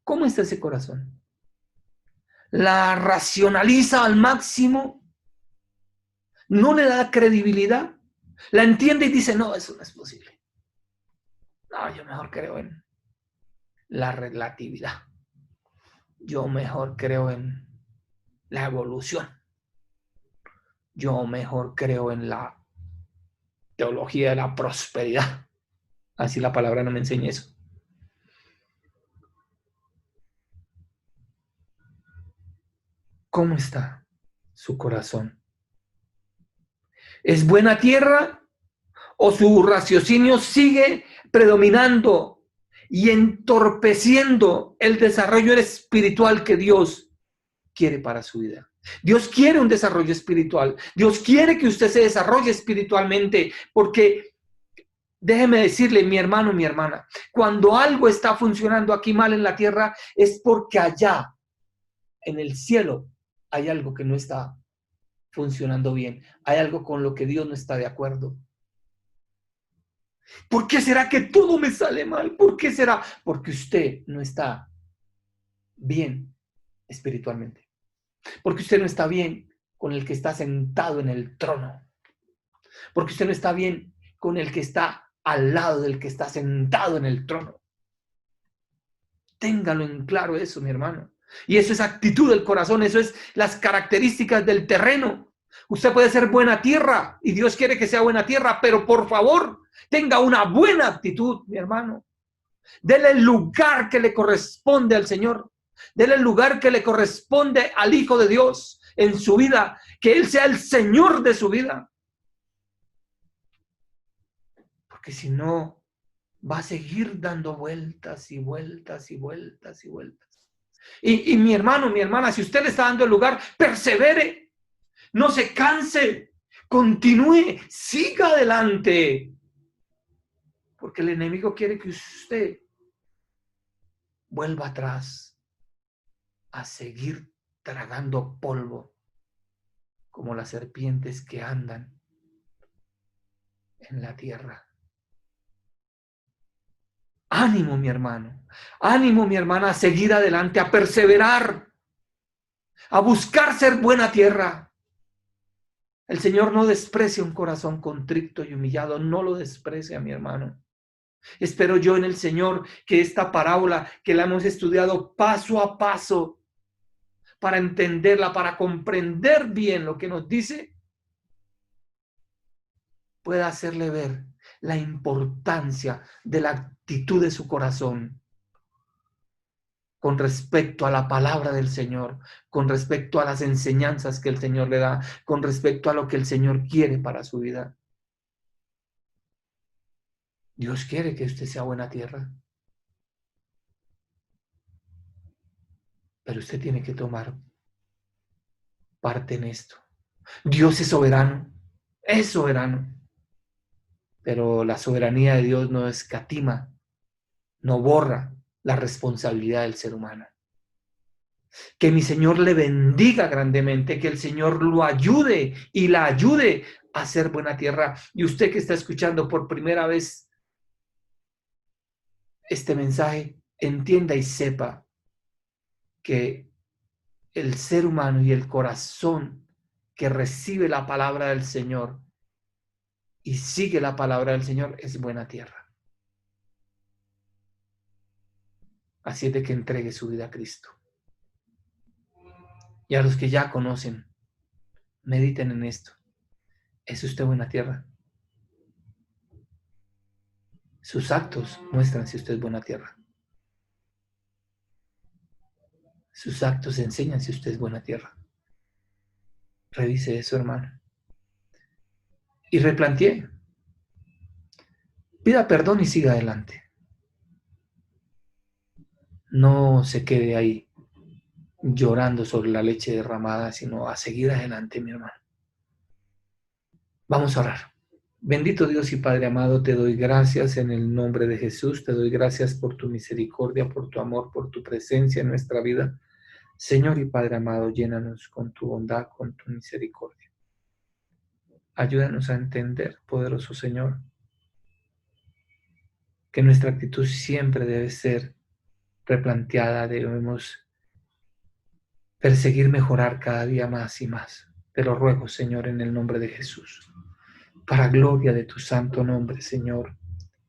¿Cómo está ese corazón? ¿La racionaliza al máximo? ¿No le da credibilidad? ¿La entiende y dice, no, eso no es posible? No, yo mejor creo en la relatividad. Yo mejor creo en la evolución. Yo mejor creo en la teología de la prosperidad. Así la palabra no me enseña eso. ¿Cómo está su corazón? ¿Es buena tierra o su raciocinio sigue predominando y entorpeciendo el desarrollo espiritual que Dios quiere para su vida? Dios quiere un desarrollo espiritual. Dios quiere que usted se desarrolle espiritualmente, porque déjeme decirle, mi hermano, mi hermana, cuando algo está funcionando aquí mal en la tierra, es porque allá, en el cielo, hay algo que no está funcionando bien. Hay algo con lo que Dios no está de acuerdo. ¿Por qué será que todo me sale mal? ¿Por qué será? Porque usted no está bien espiritualmente. Porque usted no está bien con el que está sentado en el trono. Porque usted no está bien con el que está al lado del que está sentado en el trono. Téngalo en claro eso, mi hermano. Y eso es actitud del corazón, eso es las características del terreno. Usted puede ser buena tierra y Dios quiere que sea buena tierra, pero por favor, tenga una buena actitud, mi hermano. Dele el lugar que le corresponde al Señor. Dele el lugar que le corresponde al Hijo de Dios en su vida. Que Él sea el Señor de su vida. Porque si no, va a seguir dando vueltas y vueltas y vueltas y vueltas. Y mi hermano, mi hermana, si usted le está dando el lugar, persevere. No se canse. Continúe. Siga adelante. Porque el enemigo quiere que usted vuelva atrás a seguir tragando polvo como las serpientes que andan en la tierra. Ánimo, mi hermano. Ánimo, mi hermana, a seguir adelante, a perseverar, a buscar ser buena tierra. El Señor no desprecia un corazón contrito y humillado. No lo desprecia, mi hermano. Espero yo en el Señor que esta parábola que la hemos estudiado paso a paso para entenderla, para comprender bien lo que nos dice, pueda hacerle ver la importancia de la actitud de su corazón con respecto a la palabra del Señor, con respecto a las enseñanzas que el Señor le da, con respecto a lo que el Señor quiere para su vida. Dios quiere que usted sea buena tierra. Pero usted tiene que tomar parte en esto. Dios es soberano. Pero la soberanía de Dios no escatima, no borra la responsabilidad del ser humano. Que mi Señor le bendiga grandemente, que el Señor lo ayude y la ayude a ser buena tierra. Y usted que está escuchando por primera vez este mensaje, entienda y sepa que el ser humano y el corazón que recibe la palabra del Señor y sigue la palabra del Señor es buena tierra. Así es de que entregue su vida a Cristo. Y a los que ya conocen, mediten en esto. ¿Es usted buena tierra? Sus actos muestran si usted es buena tierra. Sus actos enseñan si usted es buena tierra. Revise eso, hermano. Y replantee. Pida perdón y siga adelante. No se quede ahí llorando sobre la leche derramada, sino a seguir adelante, mi hermano. Vamos a orar. Bendito Dios y Padre amado, te doy gracias en el nombre de Jesús. Te doy gracias por tu misericordia, por tu amor, por tu presencia en nuestra vida. Señor y Padre amado, llénanos con tu bondad, con tu misericordia. Ayúdanos a entender, poderoso Señor, que nuestra actitud siempre debe ser replanteada. Debemos perseguir mejorar cada día más y más. Te lo ruego, Señor, en el nombre de Jesús. Para gloria de tu santo nombre, Señor,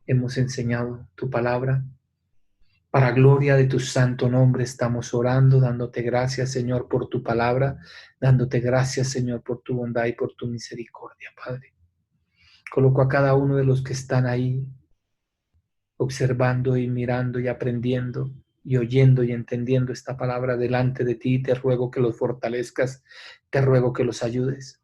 hemos enseñado tu palabra. Para gloria de tu santo nombre estamos orando, dándote gracias, Señor, por tu palabra, dándote gracias, Señor, por tu bondad y por tu misericordia, Padre. Coloco a cada uno de los que están ahí, observando y mirando y aprendiendo y oyendo y entendiendo esta palabra delante de ti. Te ruego que los fortalezcas, te ruego que los ayudes.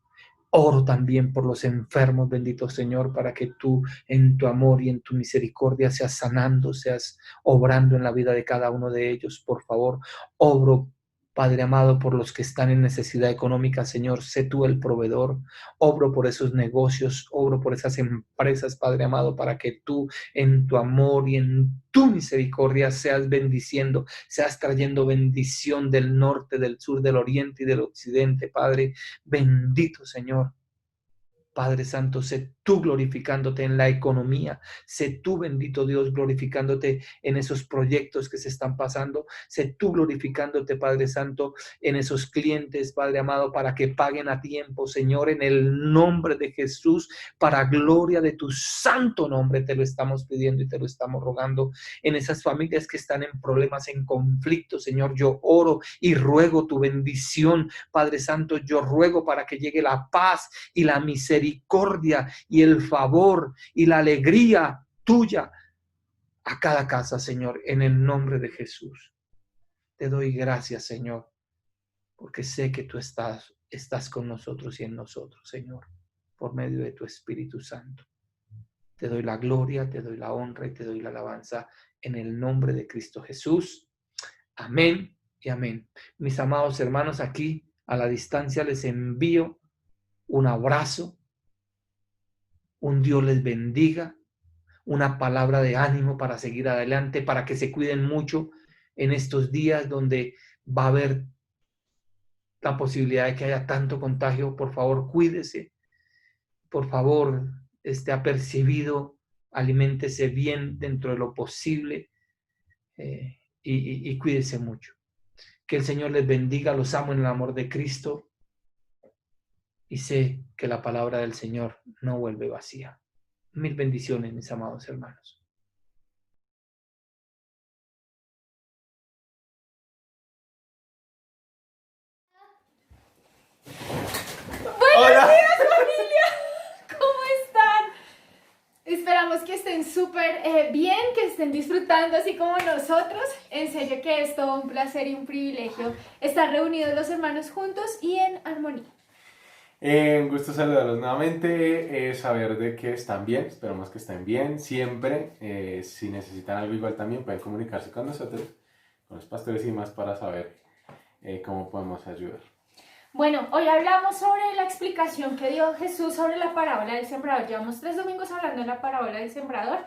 Oro también por los enfermos, bendito Señor, para que tú en tu amor y en tu misericordia seas sanando, seas obrando en la vida de cada uno de ellos. Por favor, obro, Padre amado, por los que están en necesidad económica, Señor, sé tú el proveedor. Obro por esos negocios, obro por esas empresas, Padre amado, para que tú en tu amor y en tu misericordia seas bendiciendo, seas trayendo bendición del norte, del sur, del oriente y del occidente, Padre. Bendito Señor. Padre Santo, sé tú glorificándote en la economía, sé tú, bendito Dios, glorificándote en esos proyectos que se están pasando, sé tú glorificándote, Padre Santo, en esos clientes, Padre amado, para que paguen a tiempo, Señor, en el nombre de Jesús, para gloria de tu santo nombre, te lo estamos pidiendo y te lo estamos rogando. En esas familias que están en problemas, en conflicto, Señor, yo oro y ruego tu bendición, Padre Santo, yo ruego para que llegue la paz y la misericordia y el favor y la alegría tuya a cada casa, Señor, en el nombre de Jesús. Te doy gracias, Señor, porque sé que tú estás con nosotros y en nosotros, Señor, por medio de tu Espíritu Santo. Te doy la gloria, te doy la honra y te doy la alabanza en el nombre de Cristo Jesús. Amén y amén. Mis amados hermanos, aquí a la distancia les envío un abrazo, un Dios les bendiga, una palabra de ánimo para seguir adelante, para que se cuiden mucho en estos días donde va a haber la posibilidad de que haya tanto contagio. Por favor, cuídese. Por favor, esté apercibido, aliméntese bien dentro de lo posible y cuídese mucho. Que el Señor les bendiga, los amo en el amor de Cristo y sé que la palabra del Señor no vuelve vacía. Mil bendiciones, mis amados hermanos. Buenos días, familia. ¿Cómo están? Esperamos que estén súper bien, que estén disfrutando así como nosotros. En serio que es todo un placer y un privilegio estar reunidos los hermanos juntos y en armonía. Un gusto saludarlos nuevamente, saber de que están bien, esperamos que estén bien siempre. Si necesitan algo igual también pueden comunicarse con nosotros, con los pastores y demás para saber cómo podemos ayudar. Bueno, hoy hablamos sobre la explicación que dio Jesús sobre la parábola del sembrador. Llevamos 3 domingos hablando de la parábola del sembrador.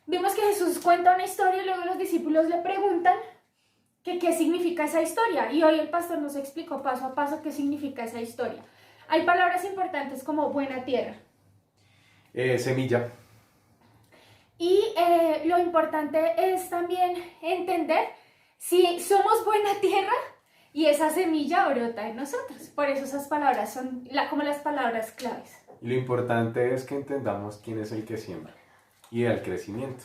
Vimos que Jesús cuenta una historia y luego los discípulos le preguntan qué significa esa historia. Y hoy el pastor nos explicó paso a paso qué significa esa historia. Hay palabras importantes como buena tierra. Semilla. Y lo importante es también entender si somos buena tierra y esa semilla brota en nosotros. Por eso esas palabras son como las palabras claves. Y lo importante es que entendamos quién es el que siembra y el crecimiento.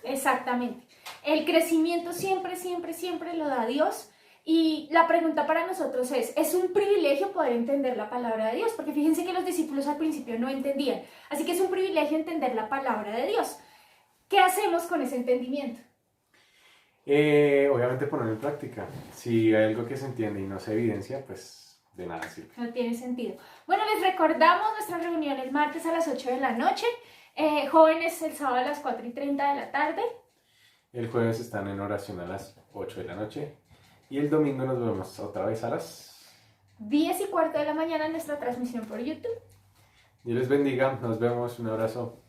Exactamente. El crecimiento siempre, siempre, siempre lo da Dios. Y la pregunta para nosotros es un privilegio poder entender la palabra de Dios, porque fíjense que los discípulos al principio no entendían, así que es un privilegio entender la palabra de Dios. ¿Qué hacemos con ese entendimiento? Obviamente ponerlo en práctica. Si hay algo que se entiende y no se evidencia, pues de nada sirve. No tiene sentido. Bueno, les recordamos nuestra reunión el martes a las 8 de la noche, jóvenes el sábado a las 4:30 de la tarde. El jueves están en oración a las 8 de la noche. Y el domingo nos vemos otra vez a las 10:15 de la mañana en nuestra transmisión por YouTube. Dios les bendiga, nos vemos, un abrazo.